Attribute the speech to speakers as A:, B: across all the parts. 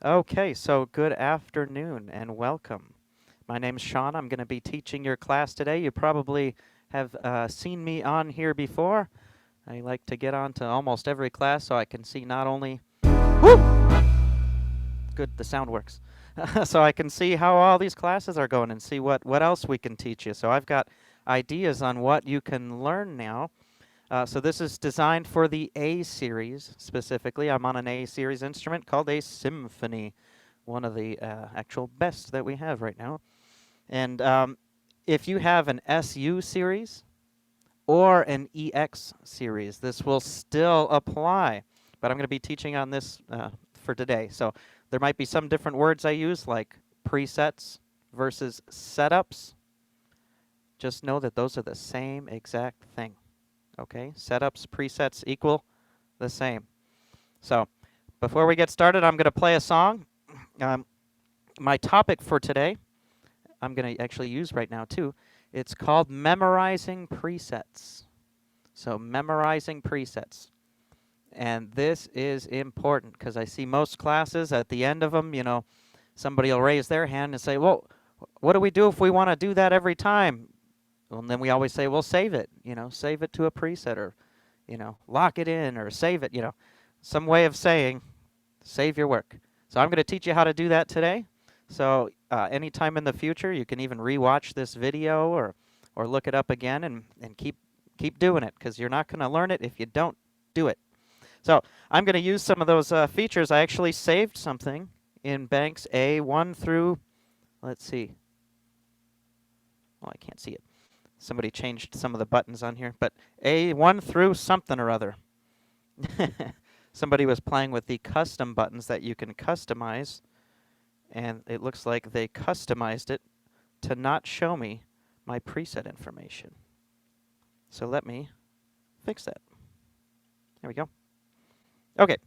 A: Okay, so good afternoon and welcome. My name's Sean. I'm going to be teaching your class today. You probably have seen me on here before. I like to get on to almost every class so I can see not only. Woo! Good, the sound works. So I can see how all these classes are going and see what else we can teach you. So I've got ideas on what you can learn now. So this is designed for the A series specifically. I'm on an A series instrument called a symphony, one of the actual best that we have right now. And if you have an SU series or an EX series, this will still apply. But I'm going to be teaching on this for today. So there might be some different words I use, like presets versus setups. Just know that those are the same exact thing. Okay, setups, presets equal the same. So before we get started, I'm going to play a song. My topic for today, I'm going to actually use right now too. It's called memorizing presets. So memorizing presets. And this is important because I see most classes at the end of them, somebody will raise their hand and say, well, what do we do if we want to do that every time? Well, and then we always say, well, save it, save it to a preset or, lock it in or save it, some way of saying save your work. So I'm going to teach you how to do that today. So anytime in the future, you can even rewatch this video or look it up again and keep doing it because you're not going to learn it if you don't do it. So I'm going to use some of those features. I actually saved something in banks A1 through, let's see. Well, I can't see it. Somebody changed some of the buttons on here, but A1 through something or other. Somebody was playing with the custom buttons that you can customize, and it looks like they customized it to not show me my preset information. So let me fix that. There we go. Okay.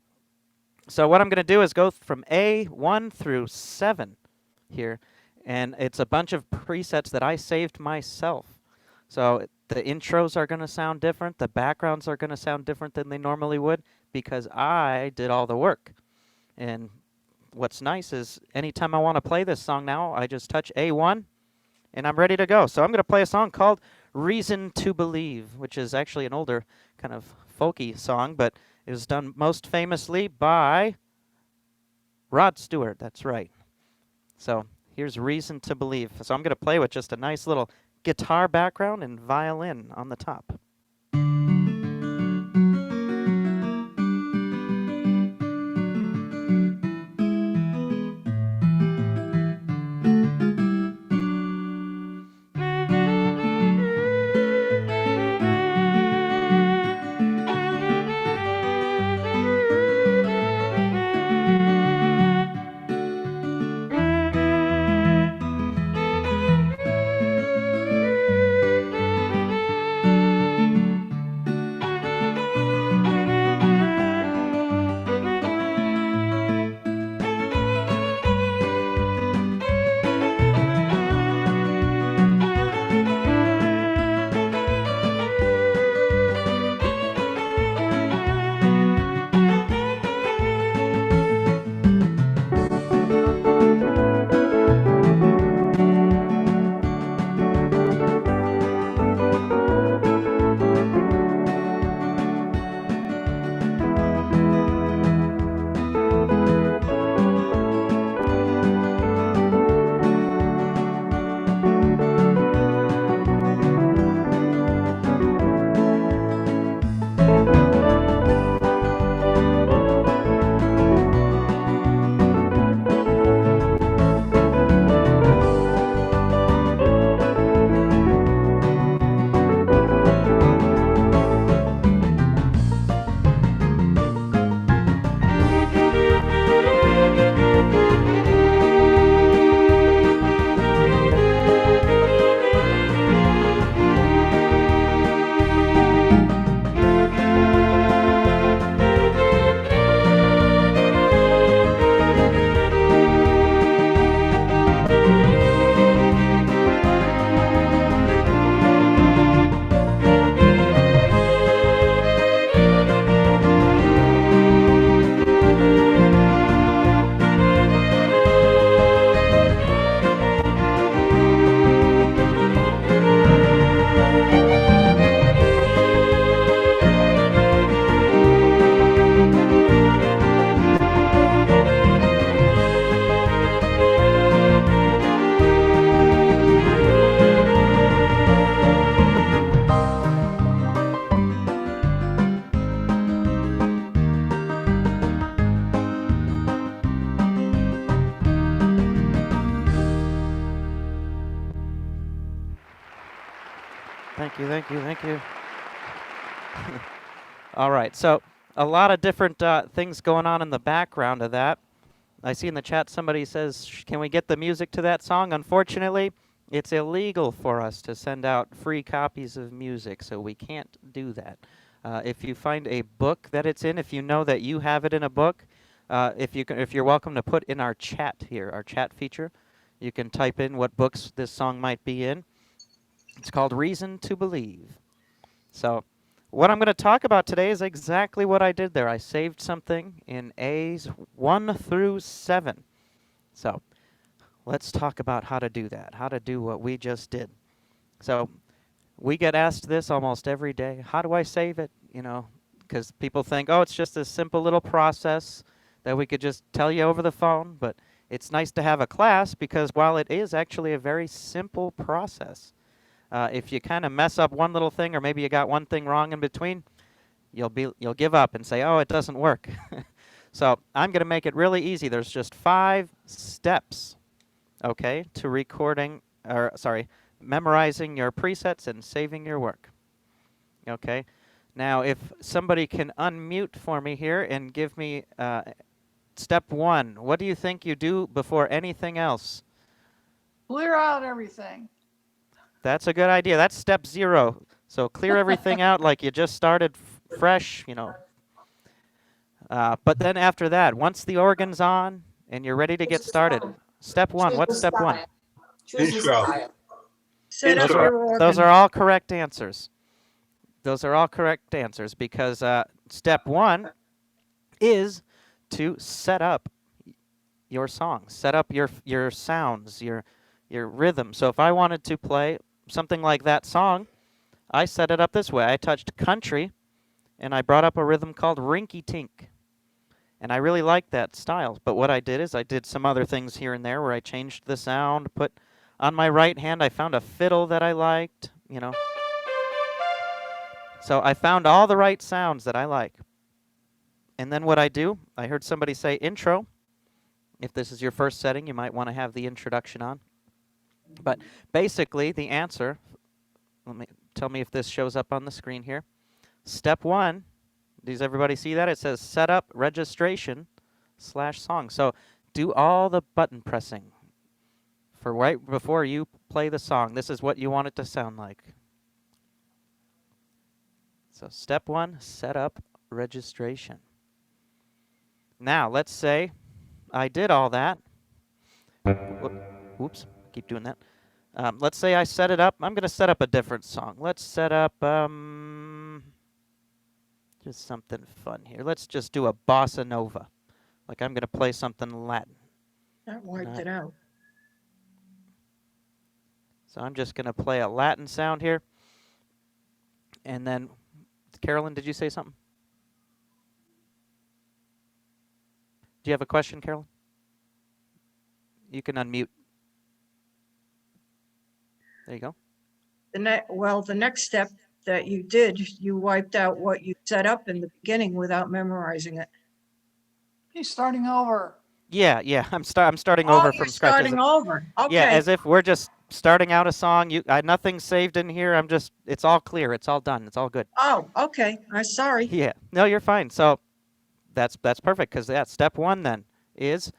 A: So what I'm going to do is go from A1 through 7 here, and it's a bunch of presets that I saved myself. So the intros are going to sound different. The backgrounds are going to sound different than they normally would because I did all the work. And what's nice is anytime I want to play this song now, I just touch A1 and I'm ready to go. So I'm going to play a song called Reason to Believe, which is actually an older kind of folky song, but it was done most famously by Rod Stewart. That's right. So here's Reason to Believe. So I'm going to play with just a nice little guitar background and violin on the top. Thank you, thank you, thank you. All right, so a lot of different things going on in the background of that. I see in the chat somebody says, can we get the music to that song? Unfortunately, it's illegal for us to send out free copies of music, so we can't do that. If you find a book that it's in, if you know that you have it in a book, if you're welcome to put in our chat here, our chat feature, you can type in what books this song might be in. It's called Reason to Believe. So what I'm going to talk about today is exactly what I did there. I saved something in A's 1 through 7. So let's talk about how to do that, how to do what we just did. So we get asked this almost every day. How do I save it? You know, because people think, oh, it's just a simple little process that we could just tell you over the phone. But it's nice to have a class because while it is actually a very simple process, if you kind of mess up one little thing or maybe you got one thing wrong in between, you'll give up and say, oh, it doesn't work. So I'm going to make it really easy. There's just 5 steps, okay, to memorizing your presets and saving your work. Okay. Now, if somebody can unmute for me here and give me step 1, what do you think you do before anything else?
B: Clear out everything.
A: That's a good idea. That's step 0. So clear everything out like you just started fresh, you know. But then after that, once the organ's on and you're ready to get started, step 1, what's step 1?
C: Intro.
B: Set up your organ.
A: Those are all correct answers. Those are all correct answers because step 1 is to set up your song, set up your sounds, your rhythm. So if I wanted to play something like that song, I set it up this way. I touched country, and I brought up a rhythm called Rinky Tink. And I really liked that style. But what I did is I did some other things here and there where I changed the sound, put on my right hand, I found a fiddle that I liked, you know. So I found all the right sounds that I like. And then what I do, I heard somebody say intro. If this is your first setting, you might want to have the introduction on. But basically, the answer, tell me if this shows up on the screen here. Step 1, does everybody see that? It says setup registration /song. So do all the button pressing for right before you play the song. This is what you want it to sound like. So step 1, setup registration. Now, let's say I did all that. Whoops, keep doing that. Let's say I set it up. I'm going to set up a different song. Let's set up just something fun here. Let's just do a bossa nova. Like I'm going to play something Latin.
B: That wiped it out.
A: So I'm just going to play a Latin sound here. And then, Carolyn, did you say something? Do you have a question, Carolyn? You can unmute. There you go.
B: The next step that you did, you wiped out what you set up in the beginning without memorizing it. He's starting over.
A: Yeah. I'm starting over from scratch.
B: Starting over. Okay.
A: Yeah, as if we're just starting out a song. Nothing's saved in here. It's all clear. It's all done. It's all good.
B: Oh, okay. I'm sorry.
A: Yeah. No, you're fine. So that's perfect because step 1 then is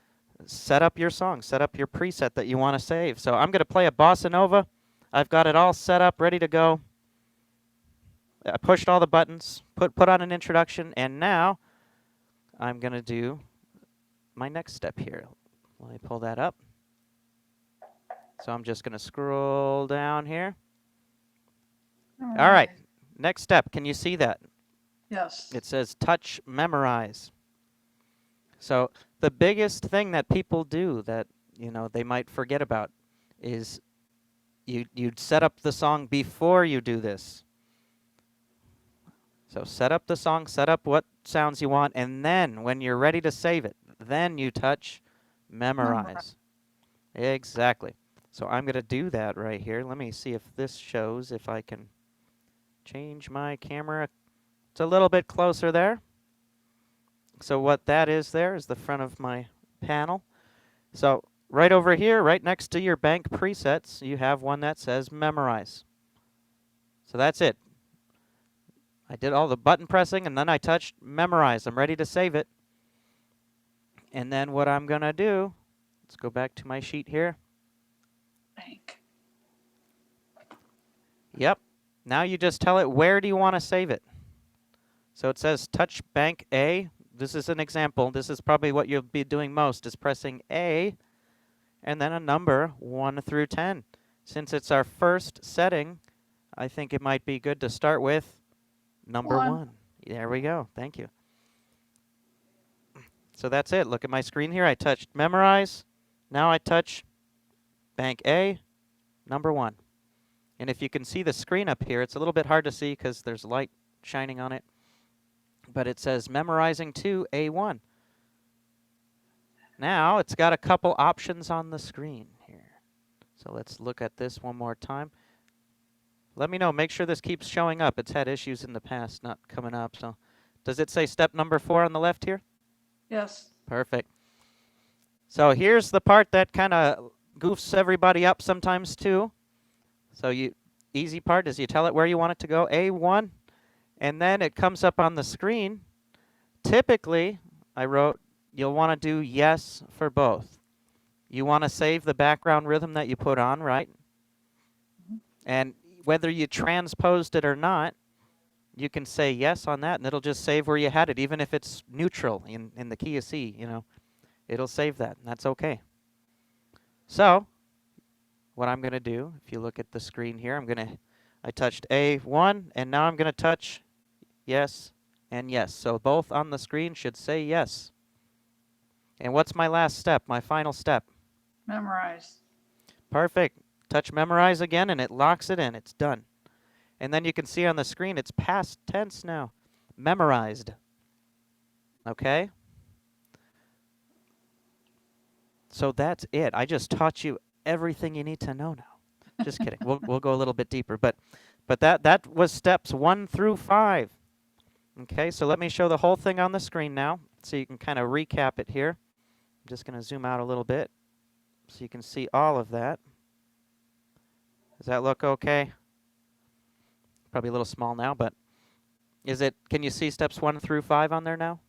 A: set up your song, set up your preset that you want to save. So I'm going to play a bossa nova. I've got it all set up, ready to go. I pushed all the buttons, put on an introduction, and now I'm going to do my next step here. Let me pull that up. So I'm just going to scroll down here. All right. Next step. Can you see that?
B: Yes.
A: It says touch memorize. So the biggest thing that people do that, they might forget about is you'd set up the song before you do this. So set up the song, set up what sounds you want, and then when you're ready to save it, then you touch memorize. Exactly. So I'm going to do that right here. Let me see if this shows, if I can change my camera. It's a little bit closer there. So what that is there is the front of my panel. So right over here, right next to your bank presets, you have one that says memorize. So that's it. I did all the button pressing, and then I touched memorize. I'm ready to save it. And then what I'm going to do, let's go back to my sheet here.
C: Bank.
A: Yep. Now you just tell it where do you want to save it. So it says touch bank A. This is an example. This is probably what you'll be doing most, is pressing A and then a number 1 through 10. Since it's our first setting, I think it might be good to start with number 1. There we go. Thank you. So that's it. Look at my screen here. I touched memorize. Now I touch bank A, number 1. And if you can see the screen up here, it's a little bit hard to see because there's light shining on it. But it says memorizing to A1. Now it's got a couple options on the screen here. So let's look at this one more time. Let me know. Make sure this keeps showing up. It's had issues in the past not coming up. So does it say step number 4 on the left here?
C: Yes.
A: Perfect. So here's the part that kind of goofs everybody up sometimes too. So easy part is you tell it where you want it to go, A1, and then it comes up on the screen. Typically, I wrote, you'll want to do yes for both. You want to save the background rhythm that you put on, right? And whether you transposed it or not, you can say yes on that, and it'll just save where you had it, even if it's neutral in the key of C, you know. It'll save that, and that's okay. So what I'm going to do, if you look at the screen here, I touched A1, and now I'm going to touch yes and yes. So both on the screen should say yes. And what's my last step, my final step?
C: Memorize.
A: Perfect. Touch memorize again, and it locks it in. It's done. And then you can see on the screen, it's past tense now. Memorized. Okay? So that's it. I just taught you everything you need to know now. Just kidding. We'll go a little bit deeper. But that was steps 1 through 5. Okay, so let me show the whole thing on the screen now so you can kind of recap it here. I'm just going to zoom out a little bit so you can see all of that. Does that look okay? Probably a little small now, but can you see steps 1 through 5 on there now?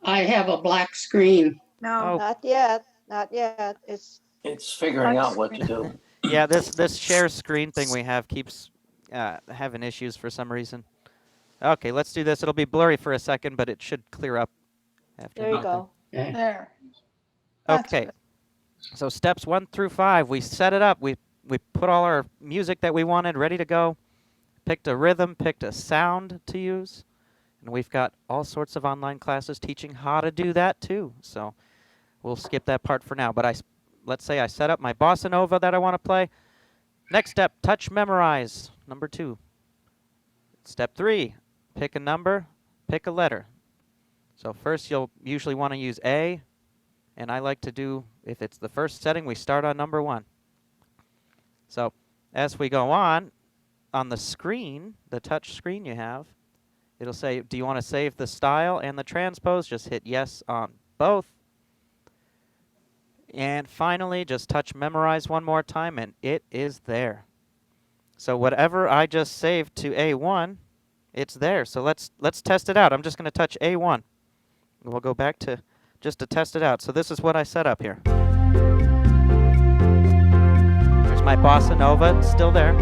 D: I have a black screen.
B: No,
A: Oh.
E: Not yet, not yet.
F: It's figuring out what to do.
A: Yeah, this share screen thing we have keeps having issues for some reason. Okay, let's do this. It'll be blurry for a second, but it should clear up after.
E: There you go.
D: Okay.
C: There. That's
A: Okay,
C: good.
A: so steps 1 through 5, we set it up. We put all our music that we wanted ready to go, picked a rhythm, picked a sound to use, and we've got all sorts of online classes teaching how to do that too. So we'll skip that part for now. But let's say I set up my bossa nova that I want to play. Next step, touch memorize, number 2. Step 3, pick a number, pick a letter. So first you'll usually want to use A, and I like to do, if it's the first setting, we start on number 1. So as we go on the screen, the touch screen you have, it'll say, do you want to save the style and the transpose? Just hit yes on both. And finally, just touch memorize one more time, and it is there. So whatever I just saved to A1, it's there. So let's test it out. I'm just going to touch A1. We'll go back to just to test it out. So this is what I set up here. There's my bossa nova. It's still there.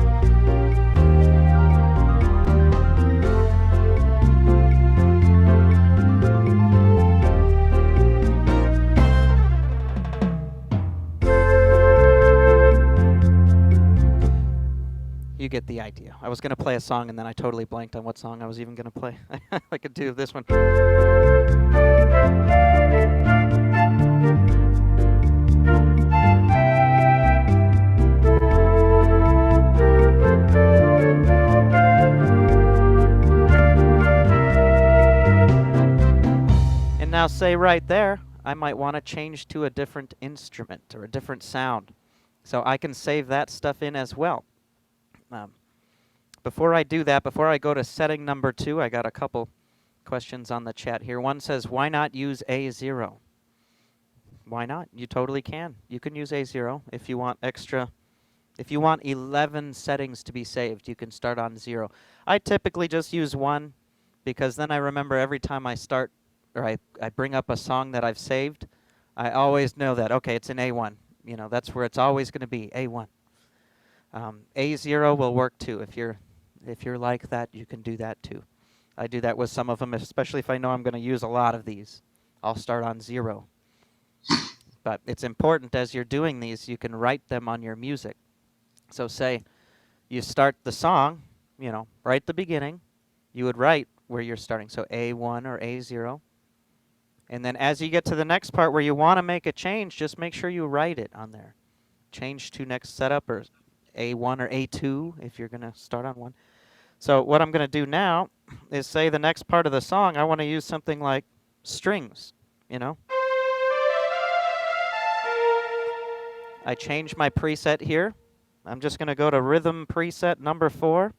A: You get the idea. I was going to play a song, and then I totally blanked on what song I was even going to play. I could do this one. And now say right there, I might want to change to a different instrument or a different sound. So I can save that stuff in as well. Before I do that, before I go to setting number 2, I got a couple questions on the chat here. One says, why not use A0? Why not? You totally can. You can use A0 if you want extra If you want 11 settings to be saved, you can start on 0. I typically just use 1 because then I remember every time I start or I bring up a song that I've saved, I always know that, okay, it's in A1. You know, that's where it's always going to be, A1. A0 will work too. If you're like that, you can do that too. I do that with some of them, especially if I know I'm going to use a lot of these. I'll start on 0. But it's important as you're doing these, you can write them on your music. So say you start the song, you know, right at the beginning, you would write where you're starting. So A1 or A0. And then as you get to the next part where you want to make a change, just make sure you write it on there. Change to next setup or A1 or A2 if you're going to start on 1. So what I'm going to do now is say the next part of the song, I want to use something like strings, you know. I change my preset here. I'm just going to go to rhythm preset number 4.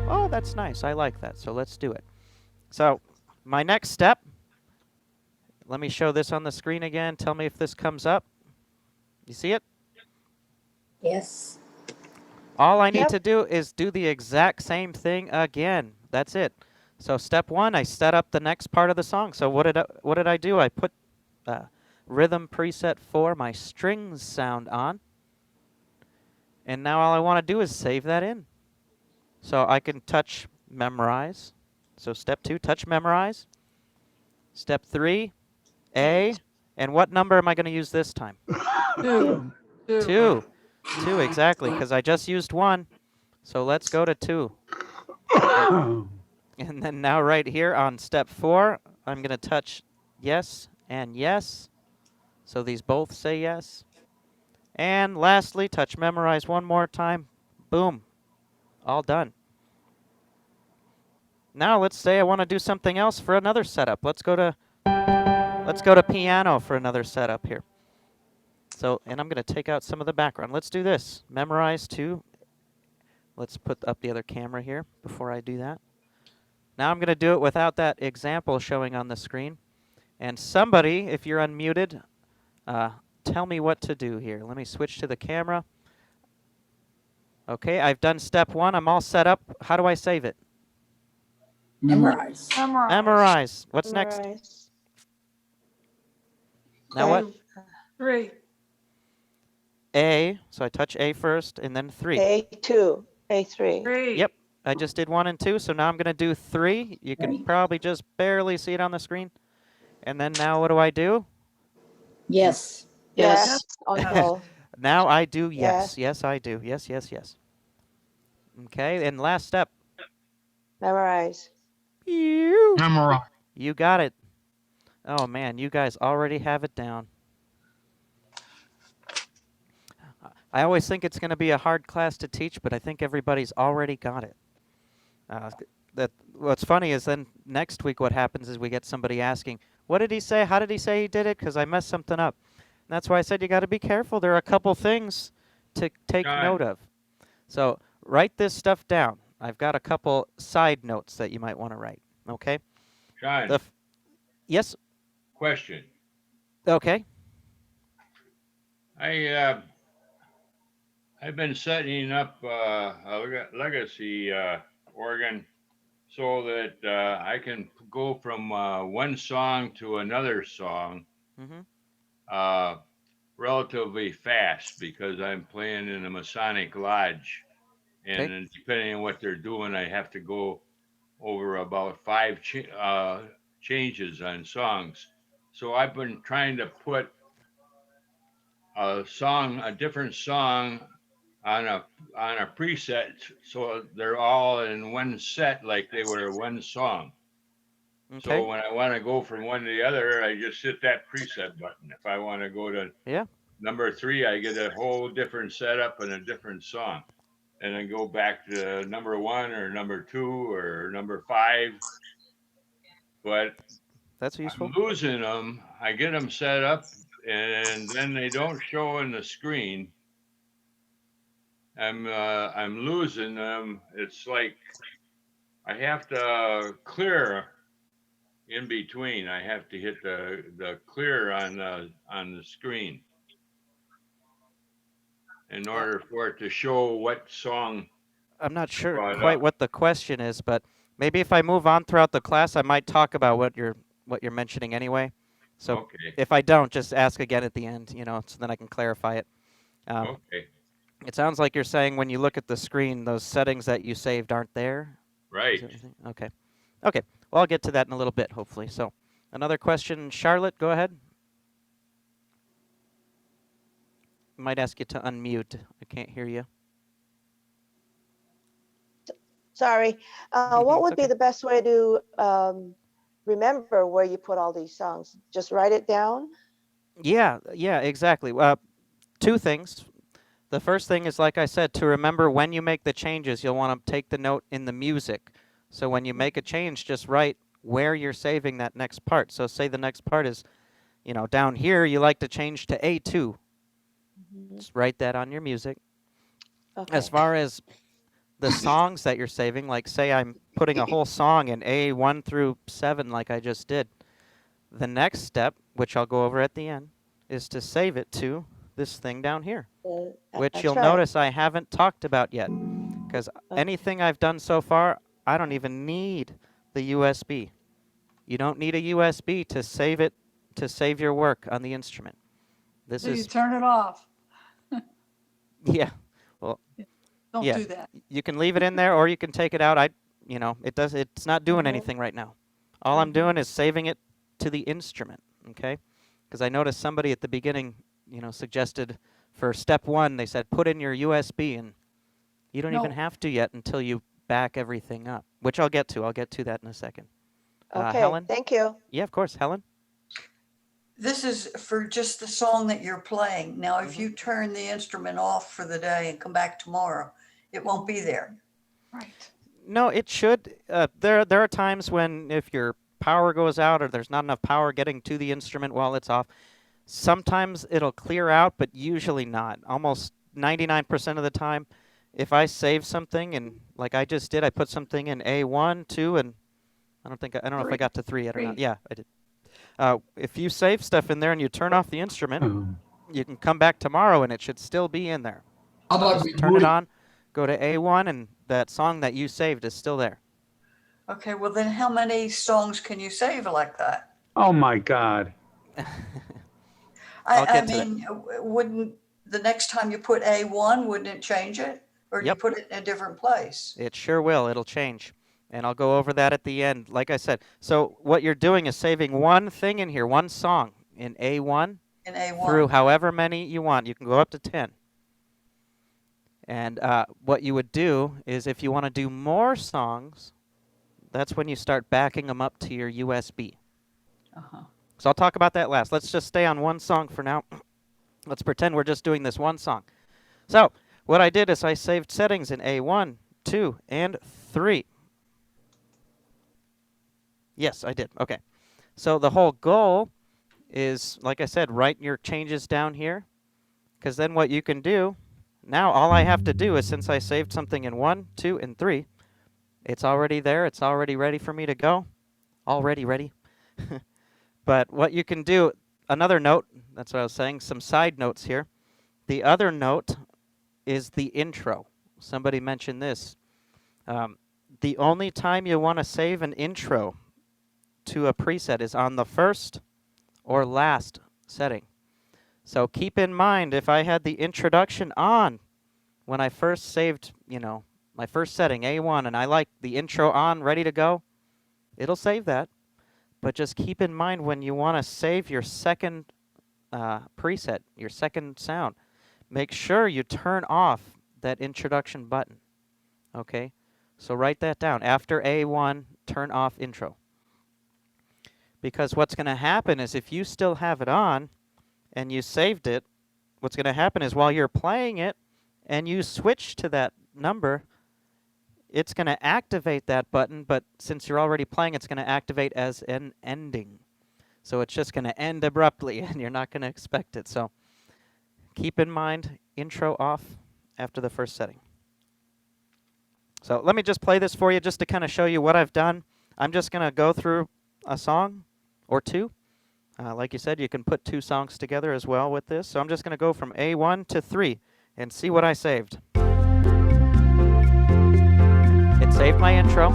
A: Oh, that's nice. I like that. So let's do it. So my next step, let me show this on the screen again. Tell me if this comes up. You see it?
D: Yes.
A: All I need
E: Yep.
A: to do is do the exact same thing again. That's it. So step 1, I set up the next part of the song. So what did I do? I put rhythm preset 4, my strings sound on. And now all I want to do is save that in. So I can touch memorize. So step 2, touch memorize. Step 3, A. And what number am I going to use this time?
C: 2.
A: 2. 2, exactly, because I just used 1. So let's go to 2. And then now right here on step 4, I'm going to touch yes and yes. So these both say yes. And lastly, touch memorize one more time. Boom. All done. Now let's say I want to do something else for another setup. Let's go to piano for another setup here. So, and I'm going to take out some of the background. Let's do this. Memorize 2. Let's put up the other camera here before I do that. Now I'm going to do it without that example showing on the screen. And somebody, if you're unmuted, tell me what to do here. Let me switch to the camera. Okay, I've done step 1. I'm all set up. How do I save it?
D: Memorize.
C: Memorize.
A: Memorize. What's next?
E: Memorize.
A: Now what?
C: 3.
A: A. So I touch A first, and then 3.
E: A2, A3.
C: 3.
A: Yep. I just did 1 and 2, so now I'm going to do 3. You can probably just barely see it on the screen. And then now what do I do?
D: Yes.
E: Yes. On both.
A: Now I do
E: Yes.
A: yes. Yes, I do. Yes, yes, yes. Okay, and last step.
E: Memorize.
G: Memorize.
A: You got it. Oh, man, you guys already have it down. I always think it's going to be a hard class to teach, but I think everybody's already got it. What's funny is then next week what happens is we get somebody asking, what did he say? How did he say he did it? Because I messed something up. And that's why I said you got to be careful. There are a couple things to take note of. So write this stuff down. I've got a couple side notes that you might want to write. Okay?
G: John,
A: Yes?
G: question.
A: Okay.
G: I've been setting up a legacy organ so that I can go from one song to another song
A: Mm-hmm.
G: relatively fast because I'm playing in a Masonic lodge. And
A: Okay.
G: then depending on what they're doing, I have to go over about 5 changes on songs. So I've been trying to put a different song on a preset so they're all in one set like they were one song.
A: Okay.
G: So when I want to go from one to the other, I just hit that preset button. If I want to go to number 3, I get a whole different setup and a different song. And then go back to number 1 or number 2 or number 5. But
A: that's useful.
G: I'm losing them. I get them set up and then they don't show in the screen. I'm losing them. It's like I have to clear in between, I have to hit the clear on the screen in order for it to show what song
A: I'm not sure
G: brought
A: quite
G: up.
A: what the question is, but maybe if I move on throughout the class, I might talk about what you're mentioning anyway. So
G: Okay,
A: if I don't, just ask again at the end, so then I can clarify it.
G: okay,
A: It sounds like you're saying when you look at the screen, those settings that you saved aren't there. Is
G: right.
A: that what you're saying? Okay. Okay. Well, I'll get to that in a little bit, hopefully. So, another question, Charlotte, go ahead. Might ask you to unmute. I can't hear you.
E: Sorry. What
A: It's
E: would be
A: okay.
E: the best way to remember where you put all these songs? Just write it down?
A: Yeah, exactly. Two things. The first thing is, like I said, to remember when you make the changes, you'll want to take the note in the music. So when you make a change, just write where you're saving that next part. So say the next part is, down here, you like to change to A2.
E: Mhm.
A: Just write that on your music.
E: Okay.
A: As far as the songs that you're saving, like say I'm putting a whole song in A1 through 7 like I just did, the next step, which I'll go over at the end, is to save it to this thing down here, which
E: That's
A: you'll
E: right.
A: notice I haven't talked about yet, because
E: Okay.
A: anything I've done so far, I don't even need the USB. You don't need a USB to save it, to save your work on the instrument. This
C: So you
A: is,
C: turn it off.
A: yeah,
C: Don't
A: Yeah.
C: do that.
A: you can leave it in there or you can take it out. It's not doing
E: Mhm.
A: anything right now. All I'm
E: Mhm.
A: doing is saving it to the instrument, okay? Because I noticed somebody at the beginning, suggested for step 1, they said put in your USB, and you don't even
C: No.
A: have to yet until you back everything up, which I'll get to. I'll get to that in a second.
E: Okay,
A: Helen?
E: thank you.
A: Yeah, of course. Helen?
H: This is for just the song that you're playing. Now, if
A: Mhm.
H: you turn the instrument off for the day and come back tomorrow, it won't be there.
C: Right.
A: No, it should. There are times when if your power goes out or there's not enough power getting to the instrument while it's off, sometimes it'll clear out, but usually not. Almost 99% of the time, if I save something and like I just did, I put something in A1, 2, and I don't know if I
C: 3.
A: got to 3 yet or not.
C: 3.
A: Yeah, I did. If you save stuff in there and you turn off the instrument, you can come back tomorrow and it should still be in there.
I: How about
A: Just turn it on, go to A1, and that song that you saved is still there.
H: Okay, well then how many songs can you save like that?
I: Oh my God.
A: I'll
H: I
A: get to that.
H: mean, wouldn't the next time you put A1, wouldn't it change it? Or do you
A: Yep.
H: put it in a different place?
A: It sure will. It'll change. And I'll go over that at the end, like I said. So what you're doing is saving one thing in here, one song in A1
H: In A1?
A: through however many you want. You can go up to 10. And what you would do is if you want to do more songs, that's when you start backing them up to your USB.
H: Uh-huh.
A: So I'll talk about that last. Let's just stay on one song for now. Let's pretend we're just doing this one song. So what I did is I saved settings in A1, 2, and 3. Yes, I did. Okay. So the whole goal is, like I said, write your changes down here. Because then what you can do, now all I have to do is, since I saved something in 1, 2, and 3, it's already there. It's already ready for me to go. Already ready. But what you can do, another note, that's what I was saying, some side notes here. The other note is the intro. Somebody mentioned this. The only time you want to save an intro to a preset is on the first or last setting. So keep in mind, if I had the introduction on when I first saved, my first setting, A1, and I like the intro on, ready to go, it'll save that. But just keep in mind when you want to save your second preset, your second sound, make sure you turn off that introduction button. Okay? So write that down. After A1, turn off intro. Because what's going to happen is if you still have it on and you saved it, what's going to happen is while you're playing it and you switch to that number, it's going to activate that button, but since you're already playing, it's going to activate as an ending. So it's just going to end abruptly, and you're not going to expect it. So keep in mind, intro off after the first setting. So let me just play this for you just to kind of show you what I've done. I'm just going to go through a song or two. Like you said, you can put 2 songs together as well with this. So I'm just going to go from A1 to 3 and see what I saved. It saved my intro.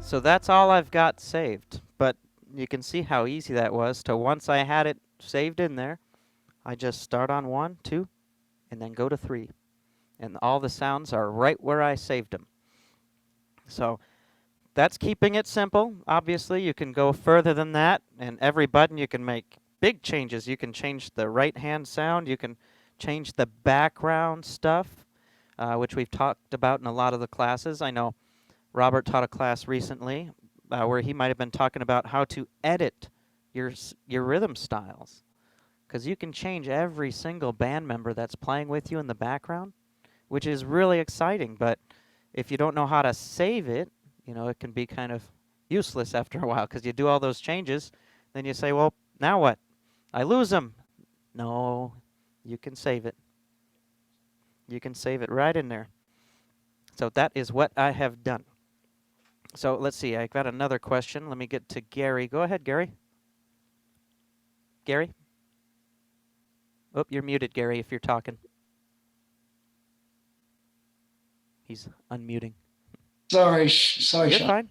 A: So that's all I've got saved, but you can see how easy that was to, once I had it saved in there, I just start on 1, 2, and then go to 3. And all the sounds are right where I saved them. So that's keeping it simple. Obviously, you can go further than that, and every button you can make big changes. You can change the right-hand sound. You can change the background stuff, which we've talked about in a lot of the classes. I know Robert taught a class recently where he might have been talking about how to edit your rhythm styles, because you can change every single band member that's playing with you in the background, which is really exciting. But if you don't know how to save it, you know, it can be kind of useless after a while, because you do all those changes, then you say, well, now what? I lose them. No, you can save it. You can save it right in there. So that is what I have done. So let's see, I got another question. Let me get to Gary. Go ahead, Gary. Gary? Oh, you're muted, Gary, if you're talking. He's unmuting.
F: Sorry,
A: You're
F: Sean.
A: fine.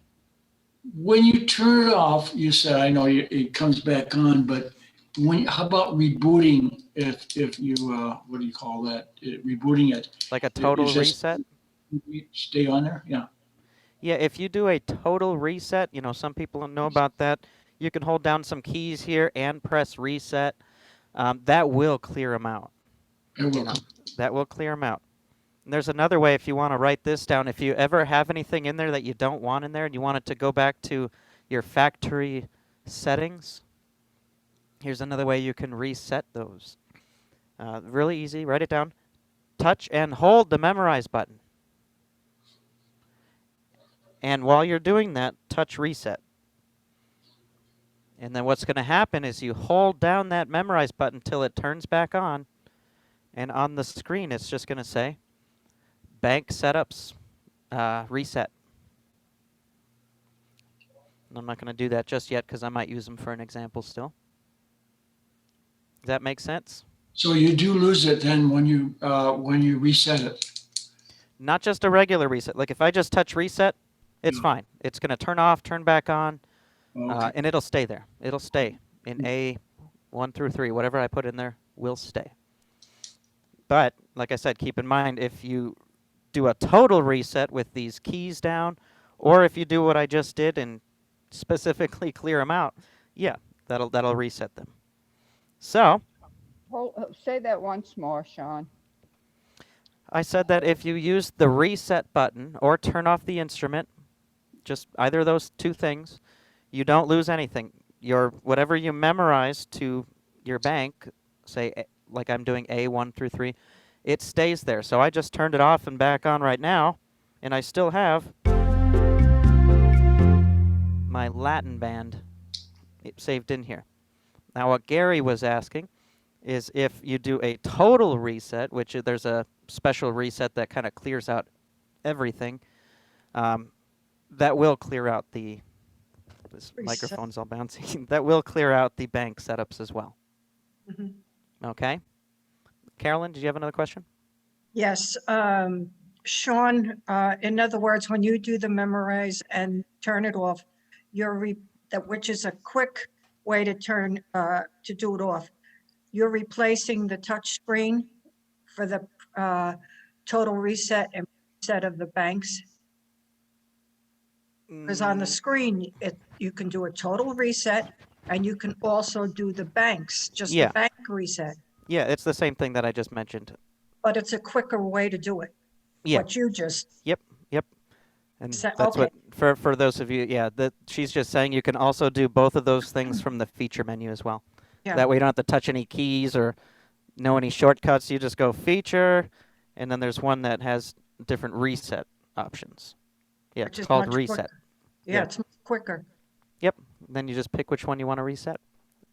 F: When you turn it off, you said, I know it comes back on, but how about rebooting if you, what do you call that? Rebooting it.
A: Like a total
F: Is this-
A: reset?
F: Stay on there? Yeah.
A: Yeah, if you do a total reset, you know, some people don't know about that. You can hold down some keys here and press reset. That will clear them out.
F: It will.
A: That will clear them out. And there's another way if you want to write this down. If you ever have anything in there that you don't want in there and you want it to go back to your factory settings, here's another way you can reset those. Really easy. Write it down. Touch and hold the memorize button. And while you're doing that, touch reset. And then what's going to happen is you hold down that memorize button till it turns back on. And on the screen, it's just going to say bank setups reset. And I'm not going to do that just yet because I might use them for an example still. Does that make sense?
F: So you do lose it then when you reset it.
A: Not just a regular reset. Like if I just touch reset, it's fine. It's going to turn off, turn back on,
F: Okay.
A: and it'll stay there. It'll stay in A1 through 3. Whatever I put in there will stay. But, like I said, keep in mind, if you do a total reset with these keys down, or if you do what I just did and specifically clear them out, yeah, that'll reset them. So,
I: Say that once more, Sean.
A: I said that if you use the reset button or turn off the instrument, just either of those two things, you don't lose anything. Whatever you memorize to your bank, say like I'm doing A1 through 3, it stays there. So I just turned it off and back on right now, and I still have my Latin band saved in here. Now what Gary was asking is if you do a total reset, which there's a special reset that kind of clears out everything, that will clear out this
B: Reset.
A: microphone's all bouncy. That will clear out the bank setups as well.
B: Mhm.
A: Okay. Carolyn, did you have another question?
B: Yes, Sean, in other words, when you do the memorize and turn it off, which is a quick way to to do it off. You're replacing the touch screen for the total reset and reset of the banks. Because on the screen, you can do a total reset and you can also do the banks, just
A: Yeah.
B: the bank reset.
A: Yeah, it's the same thing that I just mentioned.
B: But it's a quicker way to do it.
A: Yeah.
B: What you just,
A: Yep. And
B: So-
A: that's
B: okay.
A: what for those of you, yeah, that she's just saying you can also do both of those things from the feature menu as well.
B: Yeah.
A: That way you don't have to touch any keys or know any shortcuts. You just go feature, and then there's one that has different reset options. Yeah,
B: Which
A: it's
B: is
A: called
B: much
A: reset.
B: quicker.
A: Yeah.
B: yeah, it's much quicker.
A: Yep. Then you just pick which one you want to reset.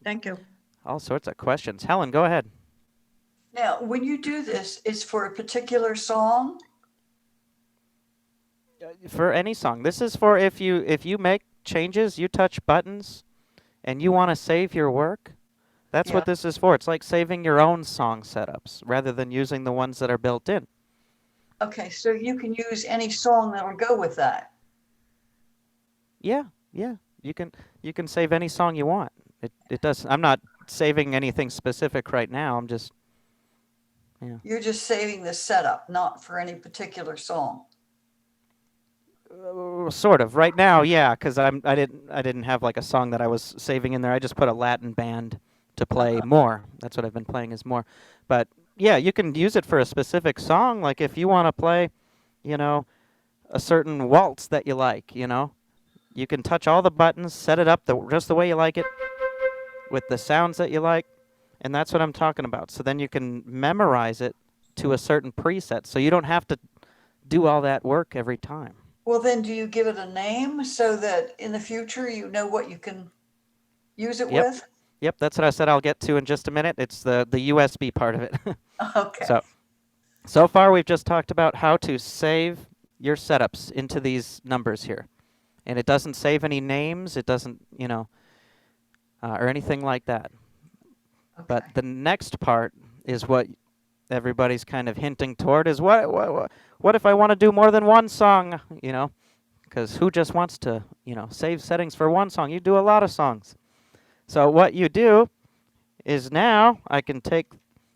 B: Thank you.
A: All sorts of questions. Helen, go ahead.
H: Now, when you do this, it's for a particular song?
A: For any song. This is for if you make changes, you touch buttons, and you want to save your work. That's
H: Yeah.
A: what this is for. It's like saving your own song setups rather than using the ones that are built in.
H: Okay, so you can use any song that'll go with that.
A: Yeah. You can save any song you want. It does. I'm not saving anything specific right now. I'm just
H: You're just saving the setup, not for any particular song.
A: sort of right now, yeah, because I didn't have like a song that I was saving in there. I just put a Latin band to play more. That's what I've been playing is more. But yeah, you can use it for a specific song. Like if you want to play, a certain waltz that you like, you can touch all the buttons, set it up just the way you like it, with the sounds that you like, and that's what I'm talking about. So then you can memorize it to a certain preset, so you don't have to do all that work every time.
H: Well, then do you give it a name so that in the future you know what you can use it
A: Yep.
H: with?
A: Yep, that's what I said I'll get to in just a minute. It's the USB part of it.
H: Okay.
A: So far we've just talked about how to save your setups into these numbers here. And it doesn't save any names, it doesn't, or anything like that. But
H: Okay.
A: the next part is what everybody's kind of hinting toward is what if I want to do more than one song, because who just wants to, save settings for one song? You do a lot of songs. So what you do is now I can take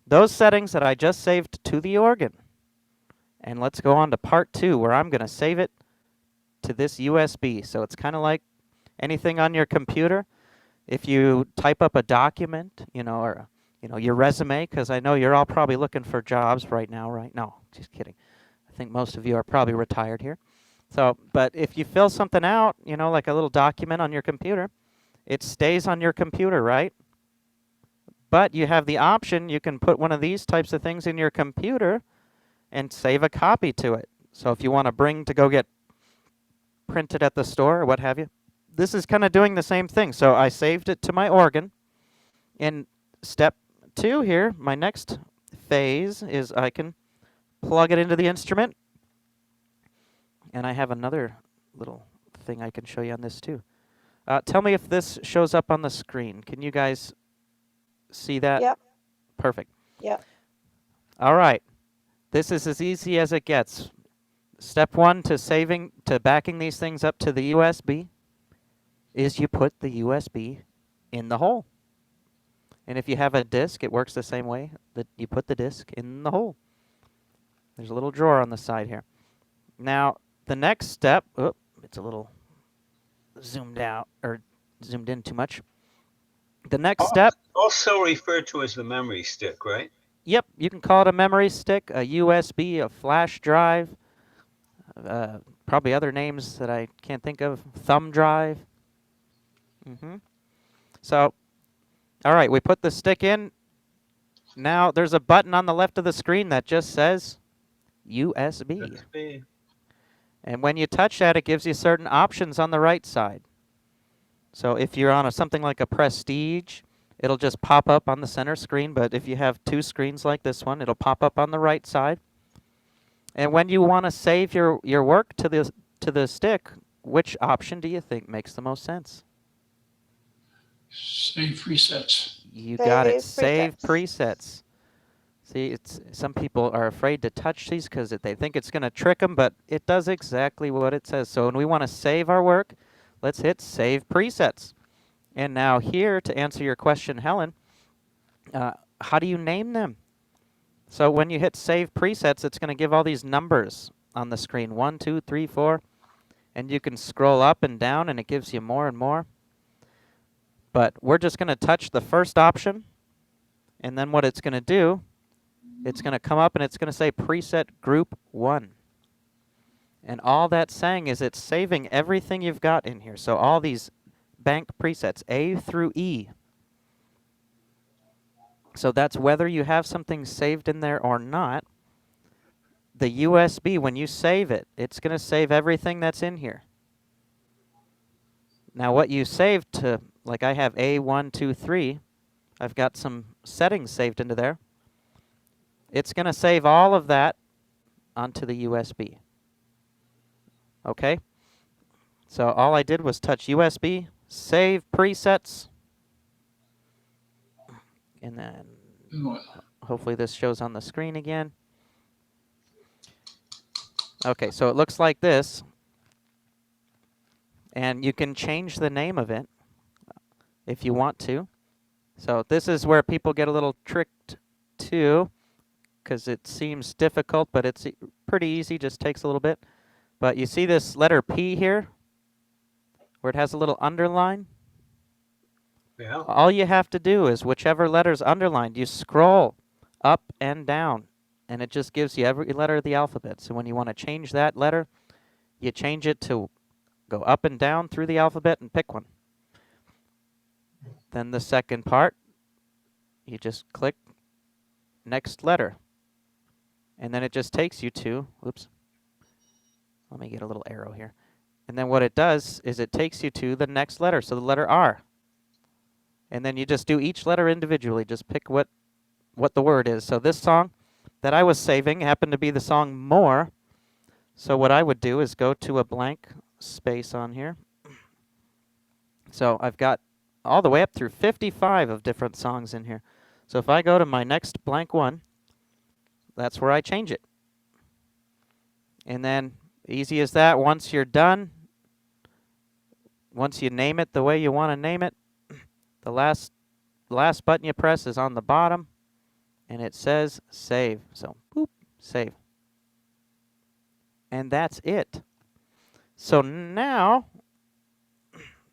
A: those settings that I just saved to the organ, and let's go on to part 2 where I'm going to save it to this USB. So it's kind of like anything on your computer. If you type up a document, or your resume, because I know you're all probably looking for jobs right now, right? No, just kidding. I think most of you are probably retired here. So, but if you fill something out, like a little document on your computer, it stays on your computer, right? But you have the option, you can put one of these types of things in your computer and save a copy to it. So if you want to bring to go get printed at the store or what have you, this is kind of doing the same thing. So I saved it to my organ. In step 2 here, my next phase is I can plug it into the instrument. And I have another little thing I can show you on this too. Tell me if this shows up on the screen. Can you guys see that?
E: Yep.
A: Perfect.
E: Yep.
A: All right. This is as easy as it gets. Step 1 to backing these things up to the USB is you put the USB in the hole. And if you have a disk, it works the same way, that you put the disk in the hole. There's a little drawer on the side here. Now, the next step, it's a little zoomed out or zoomed in too much. The next step,
J: Also referred to as the memory stick, right?
A: yep, you can call it a memory stick, a USB, a flash drive, probably other names that I can't think of, thumb drive. So, all right, we put the stick in. Now there's a button on the left of the screen that just says USB.
J: USB.
A: And when you touch that, it gives you certain options on the right side. So if you're on something like a Prestige, it'll just pop up on the center screen. But if you have 2 screens like this one, it'll pop up on the right side. And when you want to save your work to the stick, which option do you think makes the most sense?
F: Save presets.
A: You got it.
E: Save
A: Save presets. See, some people are afraid to touch these because they think it's going to trick them, but it does exactly what it says. So when we want to save our work, let's hit Save Presets. And now here, to answer your question, Helen, how do you name them? So when you hit Save Presets, it's going to give all these numbers on the screen, 1, 2, 3, 4, and you can scroll up and down, and it gives you more and more. But we're just going to touch the first option, and then what it's going to do, it's going to come up and it's going to say Preset Group 1. And all that's saying is it's saving everything you've got in here. So all these banked presets, A through E. So that's whether you have something saved in there or not. The USB, when you save it, it's going to save everything that's in here. Now what you saved to, like I have A1, 2, 3, I've got some settings saved into there. It's going to save all of that onto the USB. Okay? So all I did was touch USB, save presets, and then hopefully this shows on the screen again. Okay, so it looks like this. And you can change the name of it if you want to. So this is where people get a little tricked too, because it seems difficult, but it's pretty easy, just takes a little bit. But you see this letter P here, where it has a little underline?
J: Yeah.
A: All you have to do is whichever letter's underlined, you scroll up and down, and it just gives you every letter of the alphabet. So when you want to change that letter, you change it to go up and down through the alphabet and pick one. Then the second part, you just click next letter. And then it just takes you to, oops, let me get a little arrow here. And then what it does is it takes you to the next letter, so the letter R. And then you just do each letter individually, just pick what the word is. So this song that I was saving happened to be the song More. So what I would do is go to a blank space on here. So I've got all the way up through 55 of different songs in here. So if I go to my next blank one, that's where I change it. And then easy as that, once you're done, once you name it the way you want to name it, the last button you press is on the bottom, and it says save. So, boop, save. And that's it. So now,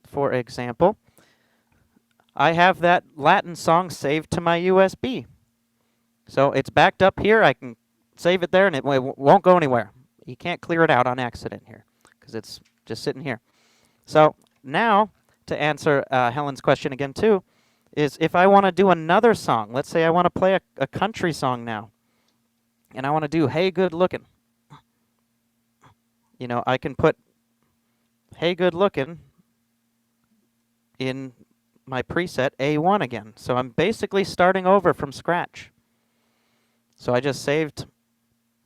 A: for example, I have that Latin song saved to my USB. So it's backed up here. I can save it there, and it won't go anywhere. You can't clear it out on accident here because it's just sitting here. So now, to answer Helen's question again too, is if I want to do another song, let's say I want to play a country song now, and I want to do Hey Good Lookin'. You know, I can put Hey Good Lookin' in my preset A1 again. So I'm basically starting over from scratch. So I just saved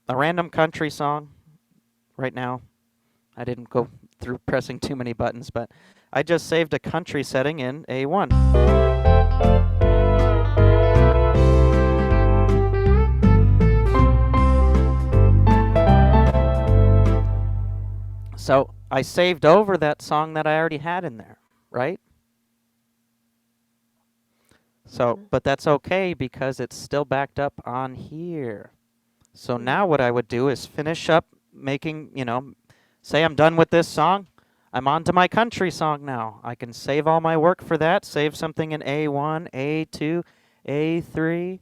A: a random country song right now. I didn't go through pressing too many buttons, but I just saved a country setting in A1. So I saved over that song that I already had in there, right? So, but that's okay because it's still backed up on here. So now what I would do is finish up making, you know, say I'm done with this song. I'm on to my country song now. I can save all my work for that, save something in A1, A2, A3,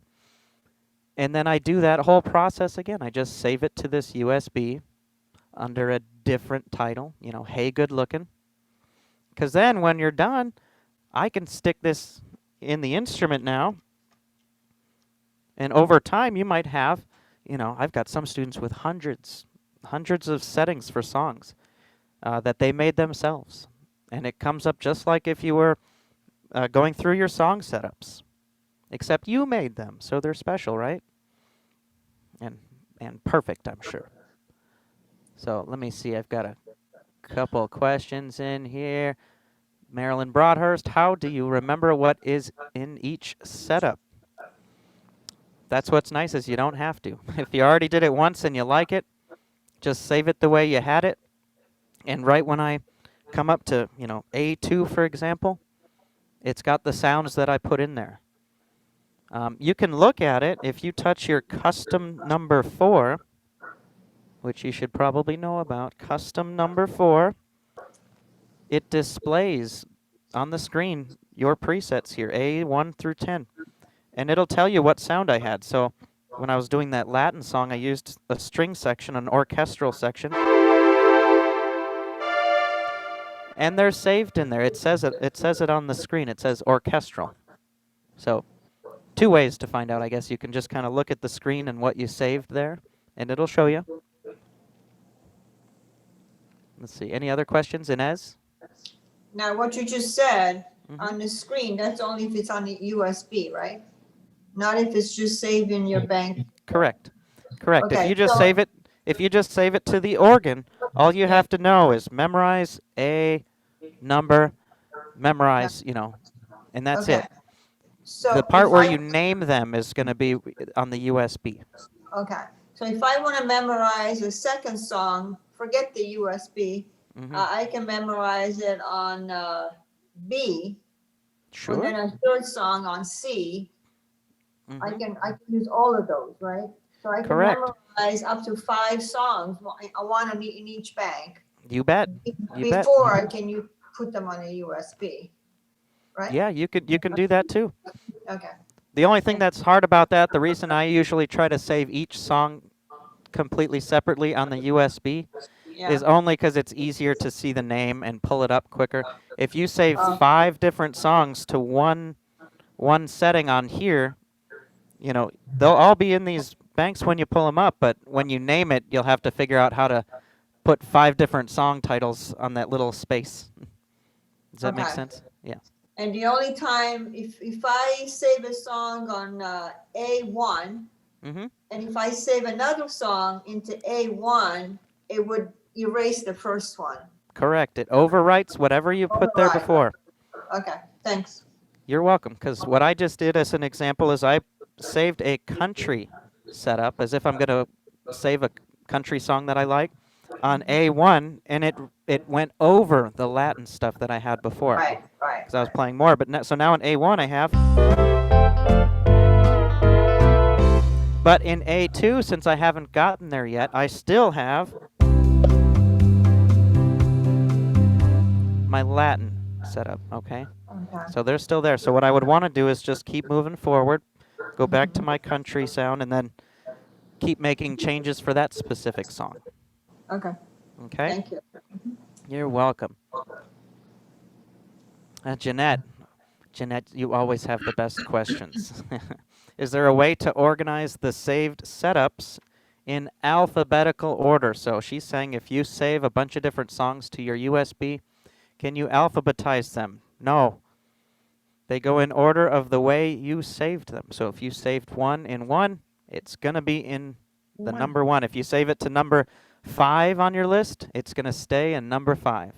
A: and then I do that whole process again. I just save it to this USB under a different title, you know, Hey Good Lookin'. Because then when you're done, I can stick this in the instrument now, and over time you might have, you know, I've got some students with hundreds of settings for songs that they made themselves, and it comes up just like if you were going through your song setups, except you made them, so they're special, right? And perfect, I'm sure. So let me see, I've got a couple questions in here. Marilyn Broadhurst, how do you remember what is in each setup? That's what's nice is you don't have to. If you already did it once and you like it, just save it the way you had it. And right when I come up to, you know, A2, for example, it's got the sounds that I put in there. You can look at it if you touch your custom number 4, which you should probably know about. Custom number 4, it displays on the screen your presets here, A1 through 10. And it'll tell you what sound I had. So when I was doing that Latin song, I used a string section, an orchestral section. And they're saved in there. It says it on the screen. It says orchestral. So 2 ways to find out, I guess. You can just kind of look at the screen and what you saved there, and it'll show you. Let's see. Any other questions, Inez?
K: Now, what you just said
A: Mhm.
K: on the screen, that's only if it's on the USB, right? Not if it's just saved in your bank.
A: Correct. Correct.
K: Okay,
A: If you just
K: so-
A: save it to the organ, all you have to know is memorize a number, memorize, you know, and that's
K: Okay.
A: it.
K: So
A: The part
K: if
A: where
K: I-
A: you name them is going to be on the USB.
K: Okay, so if I want to memorize a second song, forget the USB,
A: Mhm.
K: I can memorize it on B,
A: Sure.
K: and then a third song on C. I
A: Mhm.
K: can use all of those, right? So I can
A: Correct.
K: memorize up to 5 songs, one in each bank.
A: You bet. You bet.
K: Before, can you put them on a USB, right?
A: Yeah, you can do that too.
K: Okay,
A: The only thing that's hard about that, the reason I usually try to save each song completely separately on the USB
K: yeah,
A: is only because it's easier to see the name and pull it up quicker. If you save
K: Oh.
A: 5 different songs to one setting on here, you know, they'll all be in these banks when you pull them up, but when you name it, you'll have to figure out how to put 5 different song titles on that little space. Does that make
K: Okay.
A: sense? Yeah.
K: and the only time, if I save a song on A1,
A: Mm-hmm.
K: and if I save another song into A1, it would erase the first one.
A: Correct. It overwrites whatever you put there
K: Override.
A: before.
K: Okay, thanks.
A: You're welcome, because what I just did as an example is I saved a country setup as if I'm going to save a country song that I like on A1, and it went over the Latin stuff that I had before.
K: Right.
A: Because I was playing more. But so now in A1 I have. But in A2, since I haven't gotten there yet, I still have my Latin setup, okay?
K: Okay.
A: So they're still there. So what I would want to do is just keep moving forward, go back to my country sound, and then keep making changes for that specific song.
K: Okay,
A: Okay?
K: thank you.
A: You're welcome. Jeanette, you always have the best questions. Is there a way to organize the saved setups in alphabetical order? So she's saying if you save a bunch of different songs to your USB, can you alphabetize them? No. They go in order of the way you saved them. So if you saved one in 1, it's going to be in the number 1. If you save it to number 5 on your list, it's going to stay in number 5.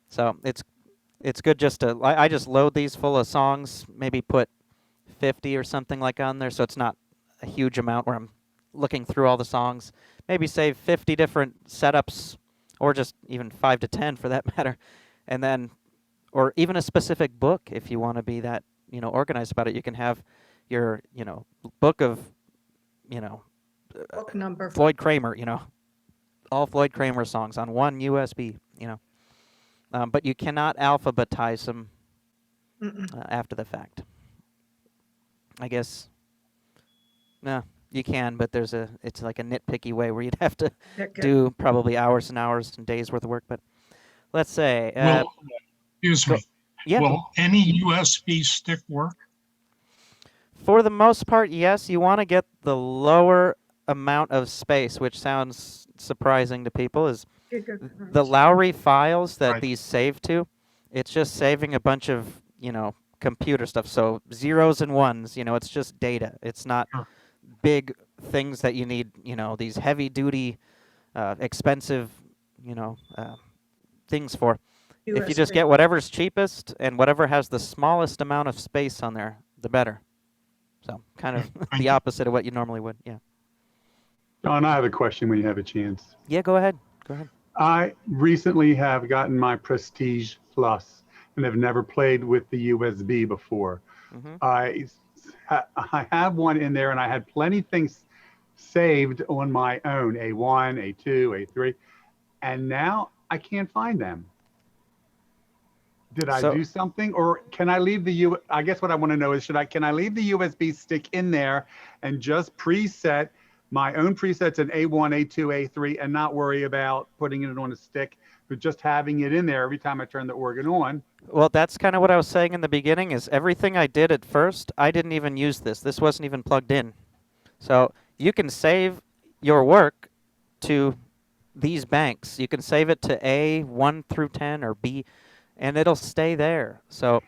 A: So it's good just to, I just load these full of songs, maybe put 50 or something like on there, so it's not a huge amount where I'm looking through all the songs. Maybe save 50 different setups, or just even 5 to 10 for that matter, and then, or even a specific book if you want to be that, you know, organized about it. You can have your, you know, book of, you know,
B: Book number.
A: Floyd Kramer, you know, all Floyd Kramer songs on one USB, you know. But you cannot alphabetize them after the fact. I guess, no, you can, but it's like a nitpicky way where you'd have to do probably hours and hours and days worth of work. But let's say,
J: Excuse me.
A: yeah,
J: Will any USB stick work?
A: for the most part, yes. You want to get the lower amount of space, which sounds surprising to people, is the Lowry files that
J: Right.
A: these save to. It's just saving a bunch of, you know, computer stuff. So zeros and ones, you know, it's just data. It's not
J: Sure.
A: big things that you need, you know, these heavy duty, expensive, you know, things for. If you just get whatever's cheapest and whatever has the smallest amount of space on there, the better. So kind of
J: Thank
A: the
J: you.
A: opposite of what you normally would. Yeah.
L: John, I have a question when you have a chance.
A: Yeah, go ahead. Go ahead.
L: I recently have gotten my Prestige Plus and have never played with the USB before.
A: Hmm.
L: I have one in there and I had plenty things saved on my own, A1, A2, A3, and now I can't find them. Did I
A: So
L: do something or can I leave I guess what I want to know is can I leave the USB stick in there and just preset my own presets in A1, A2, A3 and not worry about putting it on a stick, but just having it in there every time I turn the organ on?
A: well, that's kind of what I was saying in the beginning is everything I did at first, I didn't even use this. This wasn't even plugged in. So you can save your work to these banks. You can save it to A 1 through 10 or B, and it'll stay there. So,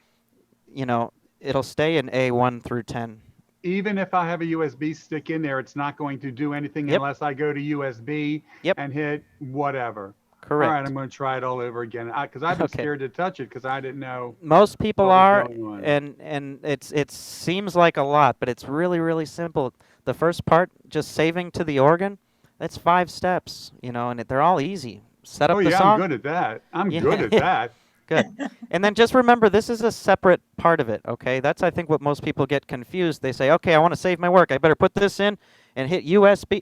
A: it'll stay in A 1 through 10.
L: Even if I have a USB stick in there, it's not going to do anything
A: Yep.
L: unless I go to USB
A: Yep.
L: and hit whatever. All
A: Correct.
L: right, I'm going to try it all over again because I've been
A: Okay.
L: scared to touch it because I didn't know
A: Most people
L: what was
A: are,
L: going on.
A: and it seems like a lot, but it's really, really simple. The first part, just saving to the organ, that's 5 steps, and they're all easy. Set up
L: Oh
A: the
L: yeah,
A: song.
L: I'm good at that. I'm
A: Yeah,
L: good at
A: yeah.
L: that.
A: Good. And then just remember, this is a separate part of it, okay? That's, I think, what most people get confused. They say, okay, I want to save my work. I better put this in and hit USB.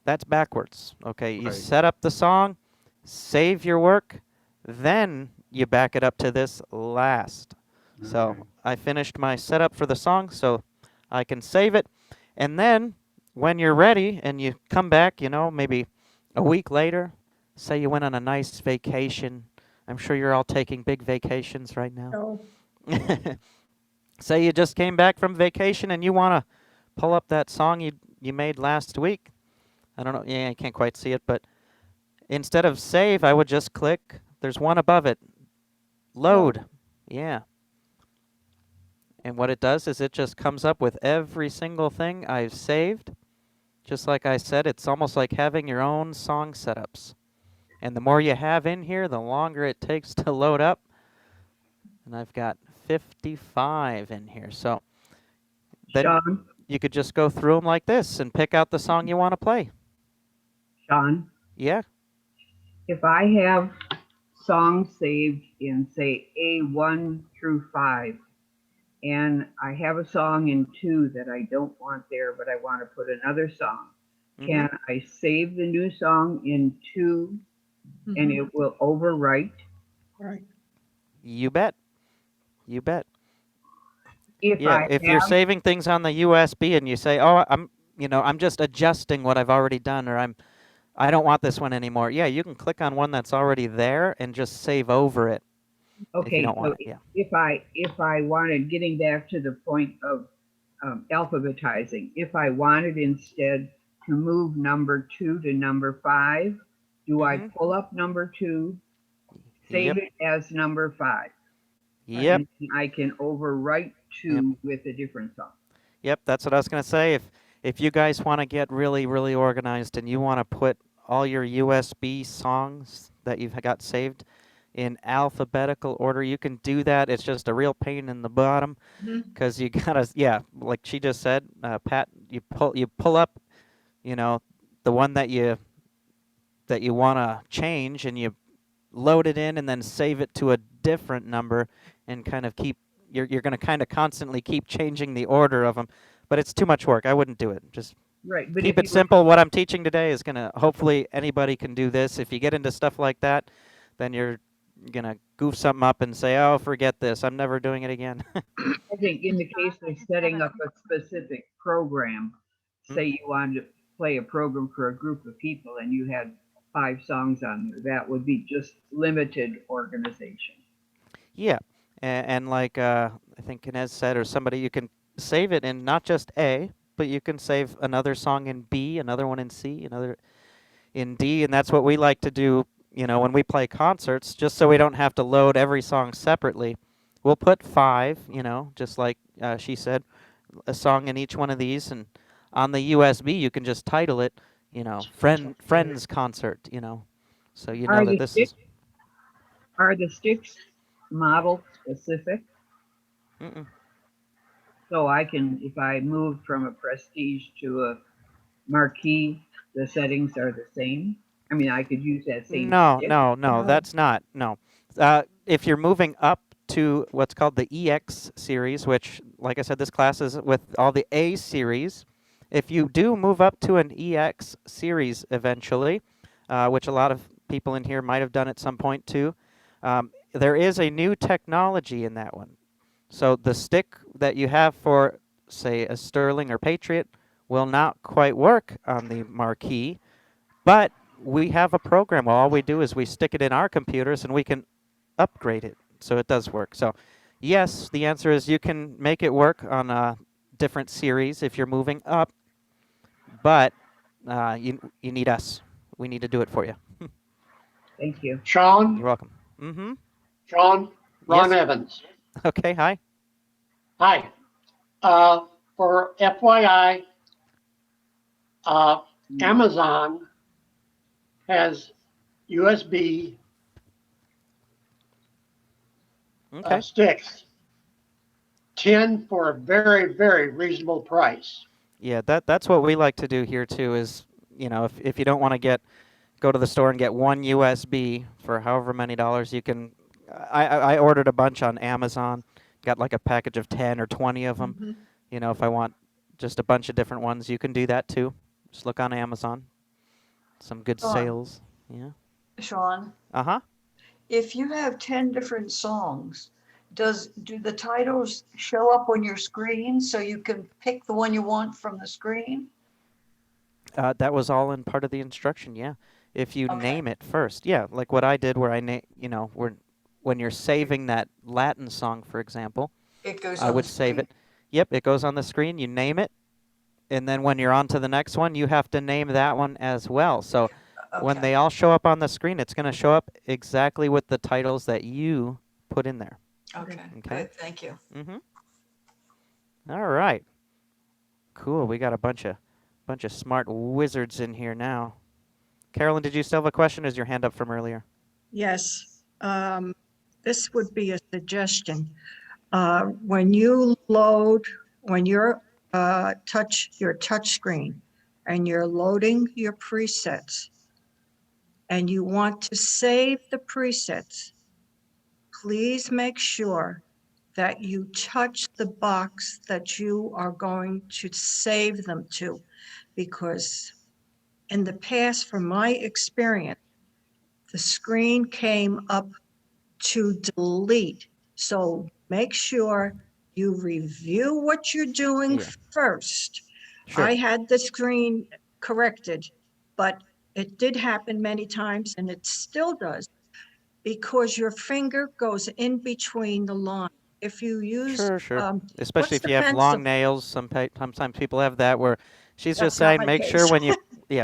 A: That's backwards, okay? You
L: Right.
A: set up the song, save your work, then you back it up to this last. So
L: Okay.
A: I finished my setup for the song, so I can save it. And then when you're ready and you come back, maybe a week later, say you went on a nice vacation. I'm sure you're all taking big vacations right now.
B: So
A: Say you just came back from vacation and you want to pull up that song you made last week. I don't know. Yeah, I can't quite see it, but instead of save, I would just click. There's one above it. Load. Yeah. And what it does is it just comes up with every single thing I've saved. Just like I said, it's almost like having your own song setups. And the more you have in here, the longer it takes to load up. And I've got 55 in here. So then
I: Sean,
A: you could just go through them like this and pick out the song you want to play.
I: Sean,
A: Yeah.
I: if I have songs saved in, say, A1 through 5, and I have a song in 2 that I don't want there, but I want to put another song, can I save the new song in 2 and it will overwrite?
B: right.
A: You bet. You bet.
I: If
A: If you're saving things on the USB and you say, "Oh, I'm just adjusting what I've already done," or I don't want this one anymore. Yeah, you can click on one that's already there and just save over it. If you
I: Okay,
A: don't
I: so
A: want it. Yeah.
I: if I wanted, getting back to the point of alphabetizing, if I wanted instead to move number 2 to number 5, do I pull up number 2, save
A: Yep.
I: it as number 5?
A: Yep.
I: And I can overwrite 2 with a different song.
A: Yep, that's what I was going to say. If you guys want to get really, really organized and you want to put all your USB songs that you've got saved in alphabetical order, you can do that. It's just a real pain in the bottom because you gotta, like she just said, Pat, you pull up, the one that you want to change, and you load it in and then save it to a different number, and kind of you're going to kind of constantly keep changing the order of them, but it's too much work. I wouldn't do it. Just
I: Right, but
A: keep
I: if
A: it simple. What I'm teaching today is going to, hopefully anybody can do this. If you get into stuff like that, then you're going to goof something up and say, "Oh, forget this. I'm never doing it again."
I: I think in the case of setting up a specific program, say you wanted to play a program for a group of people and you had 5 songs on there, that would be just limited organization.
A: Yeah, and like I think Inez said, or somebody, you can save it in not just A, but you can save another song in B, another one in C, another in D, and that's what we like to do, when we play concerts, just so we don't have to load every song separately. We'll put 5, just like she said, a song in each one of these, and on the USB you can just title it, Friends Concert, so you know that this is.
I: Are the sticks model specific?
A: Mm-mm.
I: So I can, if I move from a Prestige to a Marquee, the settings are the same? I mean, I could use that same
A: No,
I: stick.
A: no,
B: No.
A: no, that's not. No. If you're moving up to what's called the EX series, which, like I said, this class is with all the A series. If you do move up to an EX series eventually, which a lot of people in here might have done at some point too, there is a new technology in that one. So the stick that you have for, say, a Sterling or Patriot will not quite work on the Marquee, but we have a program. Well, all we do is we stick it in our computers and we can upgrade it so it does work. So yes, the answer is you can make it work on a different series if you're moving up, but you need us. We need to do it for you.
I: Thank you.
M: Sean,
A: You're welcome. Mm-hmm.
M: Sean, Ron
A: Yes.
M: Evans.
A: Okay, hi.
M: Hi. For FYI, Amazon has USB
A: Okay.
M: sticks, 10 for a very, very reasonable price.
A: Yeah, that's what we like to do here too is, you know, if you don't want to go to the store and get one USB for however many dollars, you can, I ordered a bunch on Amazon, got like a package of 10 or 20 of them.
B: Mhm.
A: You know, if I want just a bunch of different ones, you can do that too. Just look on Amazon. Some good
H: Sean.
A: sales. Yeah.
H: Sean,
A: Uh-huh.
H: if you have 10 different songs, do the titles show up on your screen so you can pick the one you want from the screen?
A: That was all in part of the instruction, yeah. If you
H: Okay.
A: name it first. Yeah, like what I did where when you're saving that Latin song, for example,
H: It goes
A: I
H: on
A: would
H: the
A: save
H: screen.
A: it. Yep, it goes on the screen, you name it, and then when you're on to the next one, you have to name that one as well. So when
H: Okay.
A: they all show up on the screen, it's going to show up exactly with the titles that you put in there.
H: Okay,
A: Okay.
H: good, thank you.
A: Mm-hmm. All right. Cool. We got a bunch of smart wizards in here now. Carolyn, did you still have a question? Or is your hand up from earlier?
B: Yes, this would be a suggestion. When you load, when you're your touch screen and you're loading your presets and you want to save the presets, please make sure that you touch the box that you are going to save them to, because in the past, from my experience, the screen came up to delete. So make sure you review what you're doing
A: Yeah.
B: first.
A: Sure.
B: I had the screen corrected, but it did happen many times, and it still does, because your finger goes in between the lines. If you use,
A: Sure. Especially
B: what's
A: if
B: the
A: you have
B: pencil?
A: long nails, sometimes people have that where she's just
B: That's not
A: saying
B: my
A: make sure
B: case.
A: when you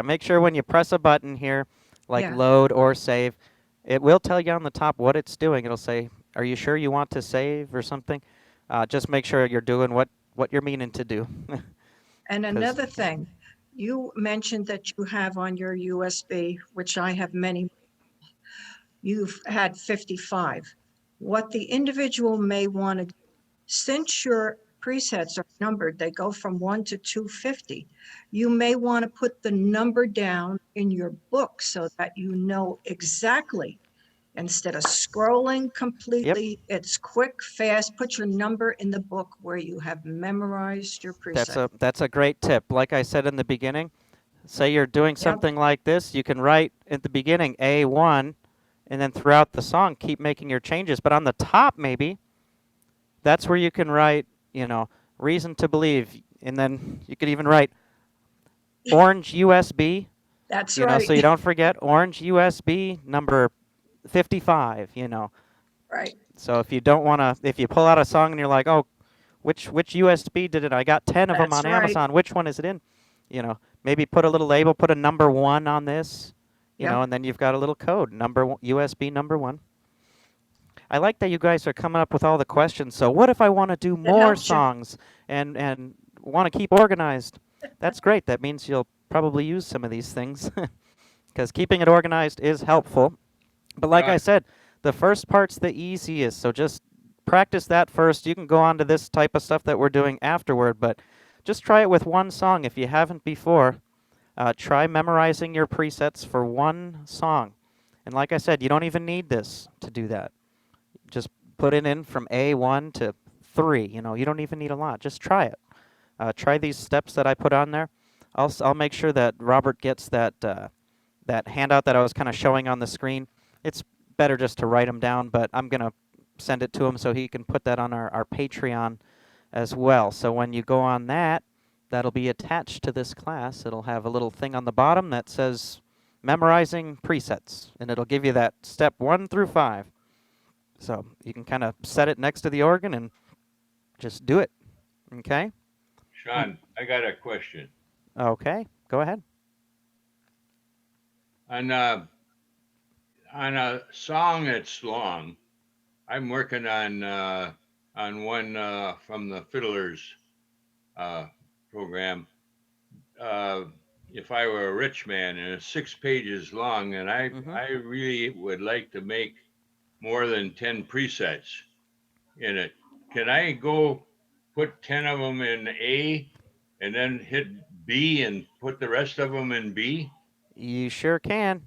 A: make sure when you press a button here, like
B: Yeah.
A: load or save, it will tell you on the top what it's doing. It'll say, "Are you sure you want to save?" or something. Just make sure you're doing what you're meaning to do.
B: And
A: 'Cause-
B: another thing, you mentioned that you have on your USB, which I have many, you've had 55. What the individual may want to do, since your presets are numbered, they go from 1 to 250, you may want to put the number down in your book so that you know exactly. Instead of scrolling completely, it's quick, fast. Put your number in the book where you have memorized your preset.
A: That's a great tip. Like I said in the beginning, say you're doing something like this, you can write at the beginning A1, and then throughout the song keep making your changes. But on the top, maybe that's where you can write, reason to believe, and then you could even write orange USB.
B: That's
A: right.
B: right.
A: So you don't forget orange USB number 55.
B: Right.
A: So if you don't want to, if you pull out a song and you're like, oh, which USB did it? I got 10 of them
B: That's
A: on
B: right.
A: Amazon. Which one is it in? Maybe put a little label, put a number 1 on this,
B: Yep.
A: and then you've got a little code, USB number 1. I like that you guys are coming up with all the questions. So what if I want to do more
B: helps you.
A: songs and want to keep organized? That's great. That means you'll probably use some of these things because keeping it organized is helpful. But like I said, the first part's the easiest. So just practice that first. You can go on to this type of stuff that we're doing afterward, but just try it with one song if you haven't before. try memorizing your presets for one song. And like I said, you don't even need this to do that. Just put it in from A1 to 3. You know, you don't even need a lot. Just try it. Try these steps that I put on there. I'll make sure that Robert gets that that handout that I was kind of showing on the screen. It's better just to write them down, but I'm going to send it to him so he can put that on our Patreon as well. So when you go on that, that'll be attached to this class. It'll have a little thing on the bottom that says memorizing presets, and it'll give you that step 1 through 5. So you can kind of set it next to the organ and just do it. Okay?
G: Sean, I got a question.
A: Okay, go ahead.
G: On a song that's long, I'm working on one from the Fiddlers program. If I were a rich man, and it's 6 pages long, and I really would like to make more than 10 presets in it. Can I go put 10 of them in A and then hit B and put the rest of them in B?
A: You sure can.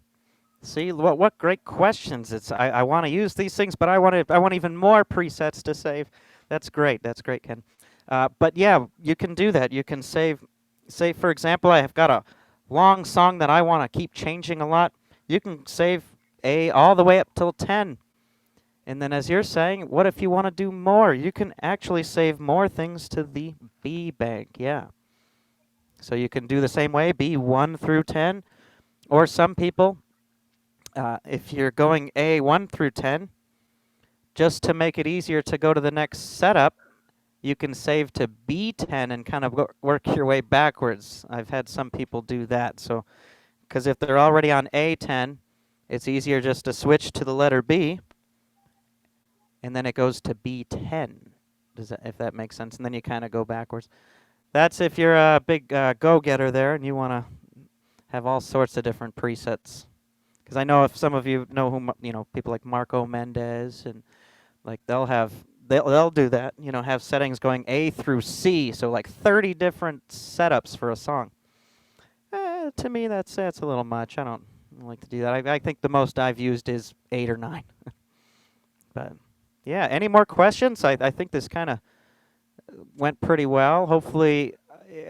A: See what great questions. I want to use these things, but I want even more presets to save. That's great. That's great, Ken. But yeah, you can do that. You can save. Say for example, I have got a long song that I want to keep changing a lot. You can save A all the way up till 10. And then as you're saying, what if you want to do more? You can actually save more things to the B bank. Yeah. So you can do the same way, B 1 through 10. Or some people, if you're going A 1 through 10, just to make it easier to go to the next setup, you can save to B10 and kind of work your way backwards. I've had some people do that. So, because if they're already on A10, it's easier just to switch to the letter B, and then it goes to B10. If that makes sense? And then you kind of go backwards. That's if you're a big go-getter there and you want to have all sorts of different presets. Because I know if some of you know who, people like Marco Mendez, and like they'll do that, have settings going A through C, so like 30 different setups for a song. To me, that's a little much. I don't like to do that. I think the most I've used is 8 or 9. But yeah, any more questions? I think this kind of went pretty well. Hopefully,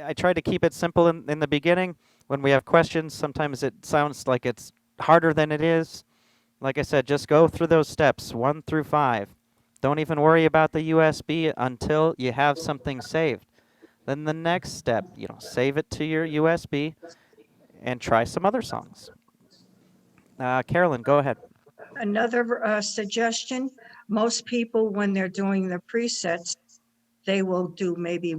A: I tried to keep it simple in the beginning. When we have questions, sometimes it sounds like it's harder than it is. Like I said, just go through those steps 1 through 5. Don't even worry about the USB until you have something saved. Then the next step, save it to your USB and try some other songs. Carolyn, go ahead.
B: Another suggestion, most people, when they're doing the presets, they will do maybe,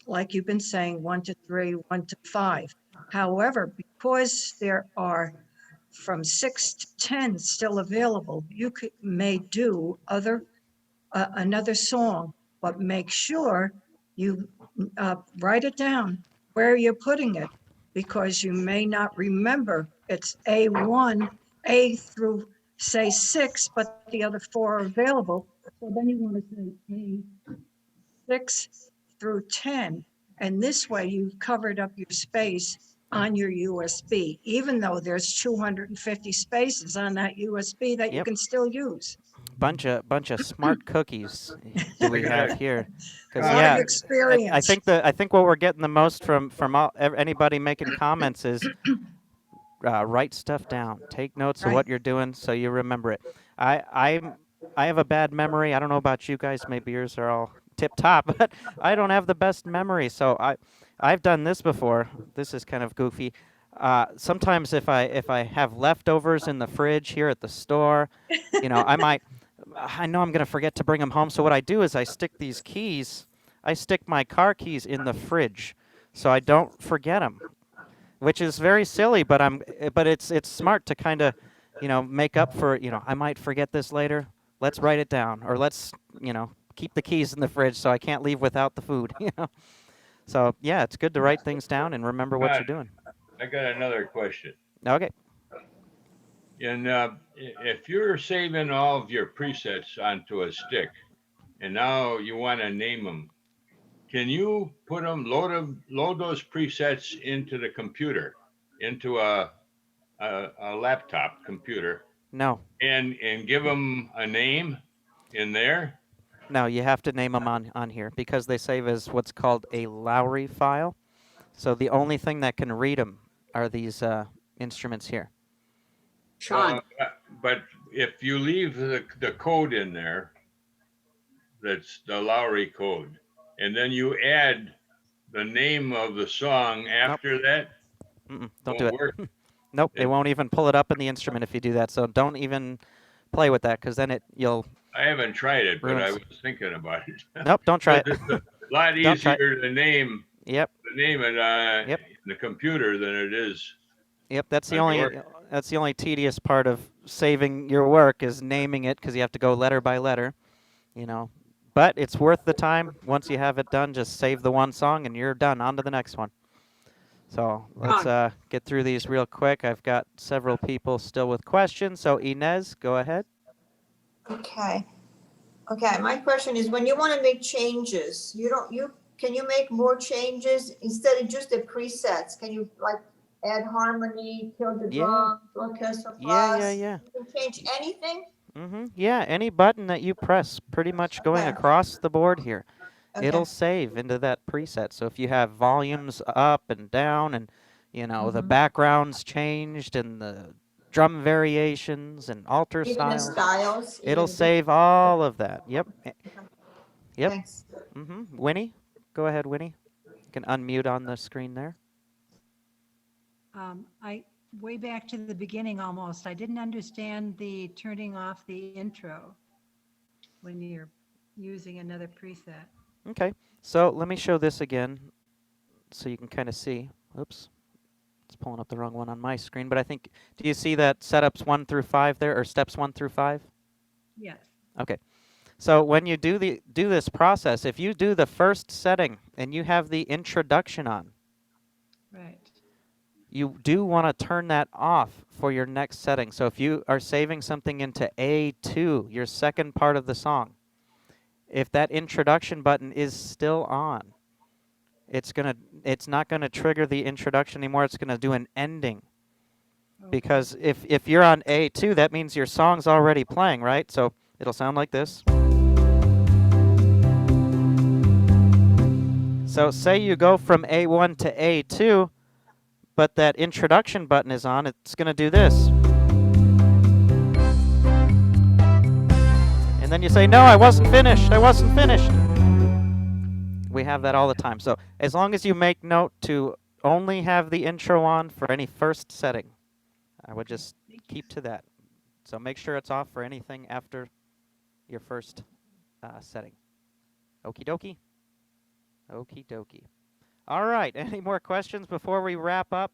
B: like you've been saying, 1 to 3, 1 to 5. However, because there are from 6 to 10 still available, you may do another song, but make sure you write it down where you're putting it, because you may not remember it's A1, A through say 6, but the other 4 are available. So then you want to say A6 through 10. And this way you've covered up your space on your USB, even though there's 250 spaces on that USB that you can still use.
A: Bunch of smart cookies do we have here? Because
B: A lot of experience.
A: I think what we're getting the most from anybody making comments is write stuff down, take notes of what you're doing so you remember it. I have a bad memory. I don't know about you guys. Maybe yours are all tip top, but I don't have the best memory. So I've done this before. This is kind of goofy. Sometimes if I have leftovers in the fridge here at the store, I know I'm going to forget to bring them home. So what I do is I stick my car keys in the fridge so I don't forget them, which is very silly, but it's smart to kind of, make up for, I might forget this later. Let's write it down, or let's, keep the keys in the fridge so I can't leave without the food, So yeah, it's good to write things down and remember what you're doing.
G: I got another question.
A: Okay.
G: And if you're saving all of your presets onto a stick, and now you want to name them, can you load those presets into the computer, into a laptop computer,
A: No,
G: and give them a name in there?
A: no, you have to name them on here because they save as what's called a Lowry file. So the only thing that can read them are these instruments here.
D: Sean,
G: But if you leave the code in there, that's the Lowry code, and then you add the name of the song after that,
A: Don't do
G: won't
A: it.
G: work.
A: Nope, it won't even pull it up in the instrument if you do that. So don't even play with that because then you'll.
G: I haven't tried it, but I
A: Ruins.
G: was thinking about it.
A: Nope, don't try it.
G: It's a lot
A: Don't try it.
G: easier to name
A: Yep,
G: it
A: Yep.
G: in the computer than it is.
A: yep. That's the
G: On
A: only.
G: your-
A: That's the only tedious part of saving your work is naming it because you have to go letter by letter. You know, but it's worth the time. Once you have it done, just save the one song and you're done. On to the next one. So let's get through these real quick. I've got several people still with questions. So Inez, go ahead.
K: Okay. Okay, my question is, when you want to make changes, can you make more changes instead of just the presets? Can you like add harmony, kill the
A: Yeah.
K: drum, orchestra
A: Yeah,
K: plus?
A: yeah.
K: You can change anything?
A: Yeah, any button that you press, pretty much going
K: Okay.
A: across the board here,
K: Okay.
A: it'll save into that preset. So if you have volumes up and down and, the backgrounds changed and the drum variations and alter
K: Even the
A: styles,
K: styles?
A: it'll
K: even-
A: save all of that. Yep. Yep.
K: Thanks.
A: Winnie, go ahead, Winnie. You can unmute on the screen there.
C: Way back to the beginning almost, I didn't understand the turning off the intro when you're using another preset.
A: Okay, so let me show this again so you can kind of see. Oops, it's pulling up the wrong one on my screen, but I think, do you see that setups 1 through 5 there, or steps 1 through 5?
C: Yes.
A: Okay, so when you do this process, if you do the first setting and you have the introduction on,
C: Right.
A: you do want to turn that off for your next setting. So if you are saving something into A2, your second part of the song, if that introduction button is still on, it's not gonna trigger the introduction anymore. It's gonna do an ending. Because if you're on A2, that means your song's already playing, right? So it'll sound like this. So say you go from A1 to A2, but that introduction button is on, it's gonna do this. And then you say, no, I wasn't finished. We have that all the time. So as long as you make note to only have the intro on for any first setting, I would just keep to that. So make sure it's off for anything after your first setting. Okie dokie. Okie dokie. All right. Any more questions before we wrap up?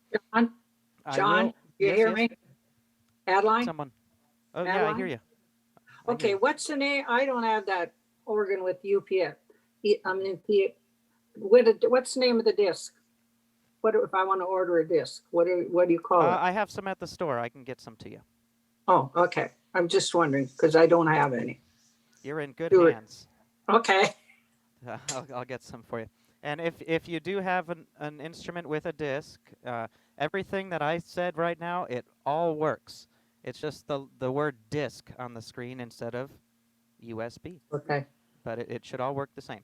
D: John, you hear me? Adeline?
A: Someone. Oh, yeah, I
D: Adeline?
A: hear you.
D: Okay, what's the name? I don't have that organ with UPS. What's the name of the disc? What if I want to order a disc? What do you call it?
A: I have some at the store. I can get some to you.
D: Oh, okay. I'm just wondering because I don't have any.
A: You're in good
D: Do it.
A: hands.
D: Okay.
A: I'll get some for you. And if you do have an instrument with a disc, everything that I said right now, it all works. It's just the word disc on the screen instead of USB.
D: Okay.
A: But it should all work the same.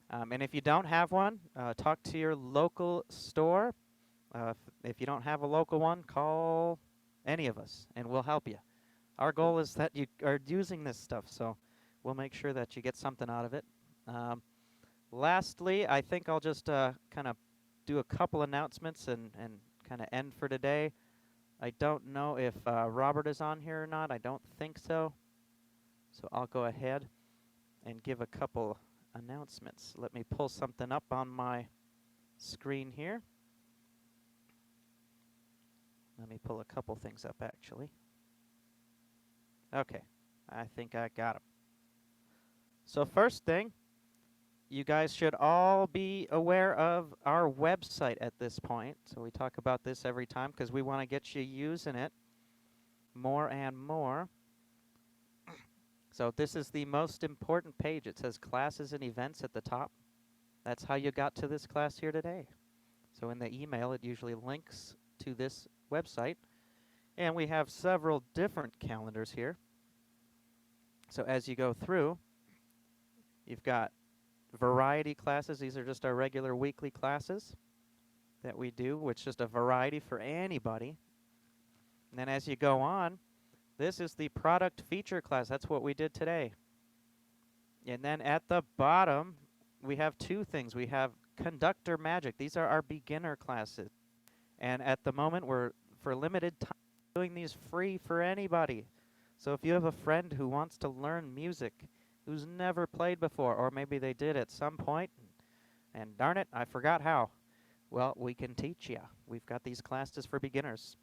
A: And if you don't have one, talk to your local store. If you don't have a local one, call any of us, and we'll help you. Our goal is that you are using this stuff, so we'll make sure that you get something out of it. Lastly, I think I'll just kind of do a couple announcements and kind of end for today. I don't know if Robert is on here or not. I don't think so. So I'll go ahead and give a couple announcements. Let me pull something up on my screen here. Let me pull a couple things up, actually. Okay, I think I got them. So first thing, you guys should all be aware of our website at this point. So we talk about this every time because we want to get you using it more and more. So this is the most important page. It says classes and events at the top. That's how you got to this class here today. So in the email, it usually links to this website. And we have several different calendars here. So as you go through, you've got variety classes. These are just our regular weekly classes that we do, which is just a variety for anybody. And then as you go on, this is the product feature class. That's what we did today. And then at the bottom, we have two things. We have Conductor Magic. These are our beginner classes. And at the moment, we're, for limited time, doing these free for anybody. So if you have a friend who wants to learn music, who's never played before, or maybe they did at some point, and darn it, I forgot how. Well, we can teach you. We've got these classes for beginners.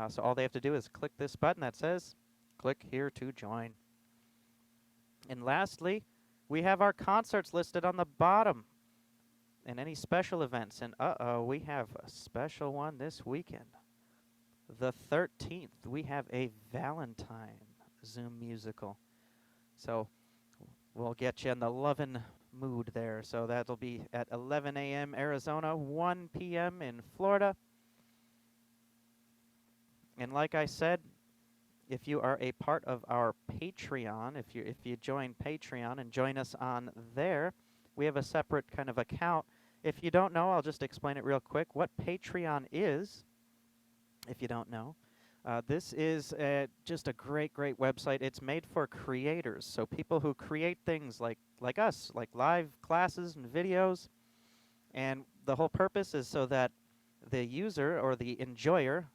A: So all they have to do is click this button that says, click here to join. And lastly, we have our concerts listed on the bottom and any special events. And we have a special one this weekend. The 13th, we have a Valentine Zoom musical. So we'll get you in the lovin' mood there. So that'll be at 11 a.m. Arizona, 1 p.m. in Florida. And like I said, if you are a part of our Patreon, if you join Patreon and join us on there, we have a separate kind of account. If you don't know, I'll just explain it real quick. What Patreon is, if you don't know, this is just a great website. It's made for creators, so people who create things like us, like live classes and videos. And the whole purpose is so that the user or the enjoyer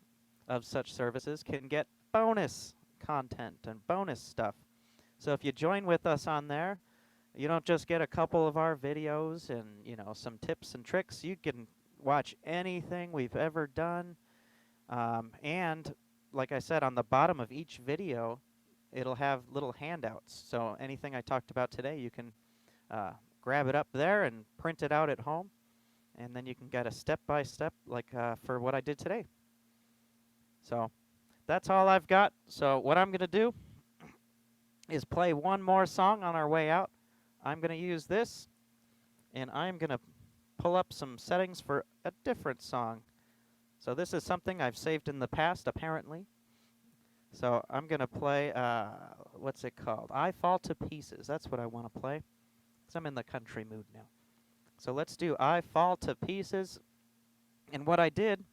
A: of such services can get bonus content and bonus stuff. So if you join with us on there, you don't just get a couple of our videos and, you know, some tips and tricks. You can watch anything we've ever done. And like I said, on the bottom of each video, it'll have little handouts. So anything I talked about today, you can grab it up there and print it out at home. And then you can get a step-by-step like for what I did today. So that's all I've got. So what I'm going to do is play one more song on our way out. I'm going to use this, and I'm going to pull up some settings for a different song. So this is something I've saved in the past, apparently. So I'm going to play, what's it called? I Fall to Pieces. That's what I want to play, because I'm in the country mood now. So let's do I Fall to Pieces. And what I did,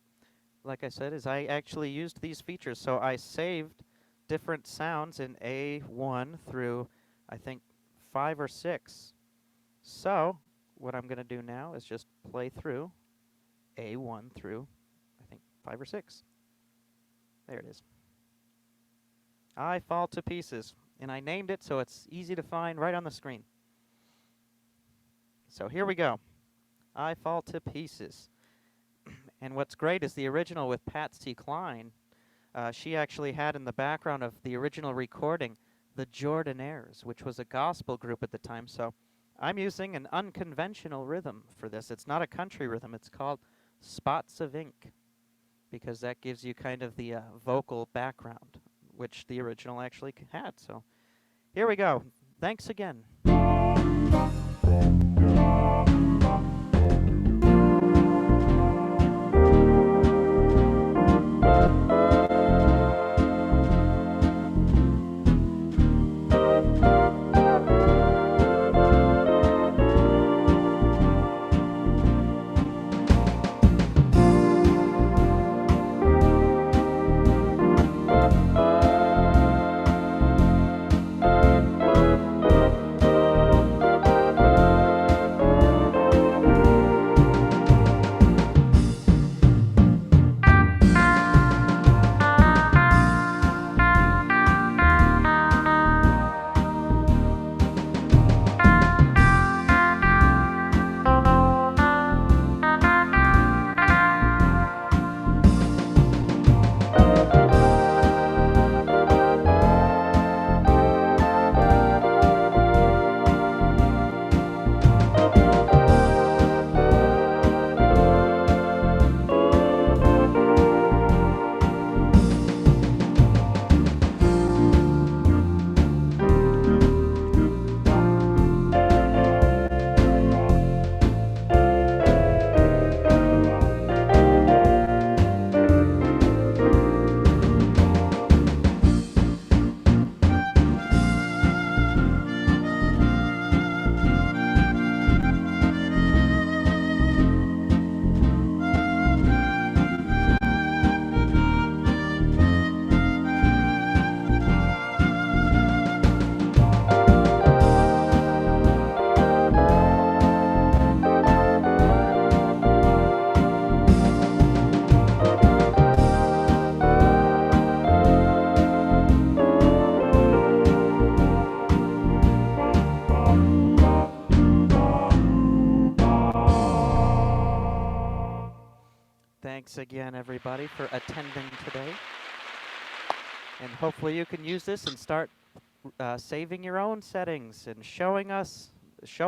A: like I said, is I actually used these features. So I saved different sounds in A1 through, I think, 5 or 6. So what I'm going to do now is just play through A1 through, I think, 5 or 6. There it is. I Fall to Pieces. And I named it so it's easy to find right on the screen. So here we go. I Fall to Pieces. And what's great is the original with Patsy Cline. She actually had in the background of the original recording the Jordanaires, which was a gospel group at the time. So I'm using an unconventional rhythm for this. It's not a country rhythm. It's called Spots of Ink, because that gives you kind of the vocal background, which the original actually had. So here we go. Thanks again. Thanks again, everybody, for attending today. And hopefully you can use this and start saving your own settings and show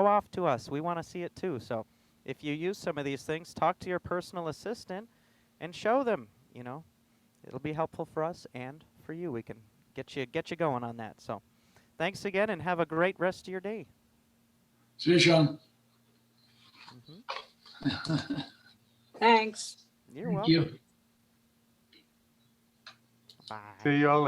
A: off to us. We want to see it too. So if you use some of these things, talk to your personal assistant and show them, you know. It'll be helpful for us and for you. We can get you going on that. So thanks again and have a great rest of your day.
F: See you, Sean.
D: Thanks.
A: You're
F: Thank
A: welcome.
F: you.
A: Bye.
L: See you all later.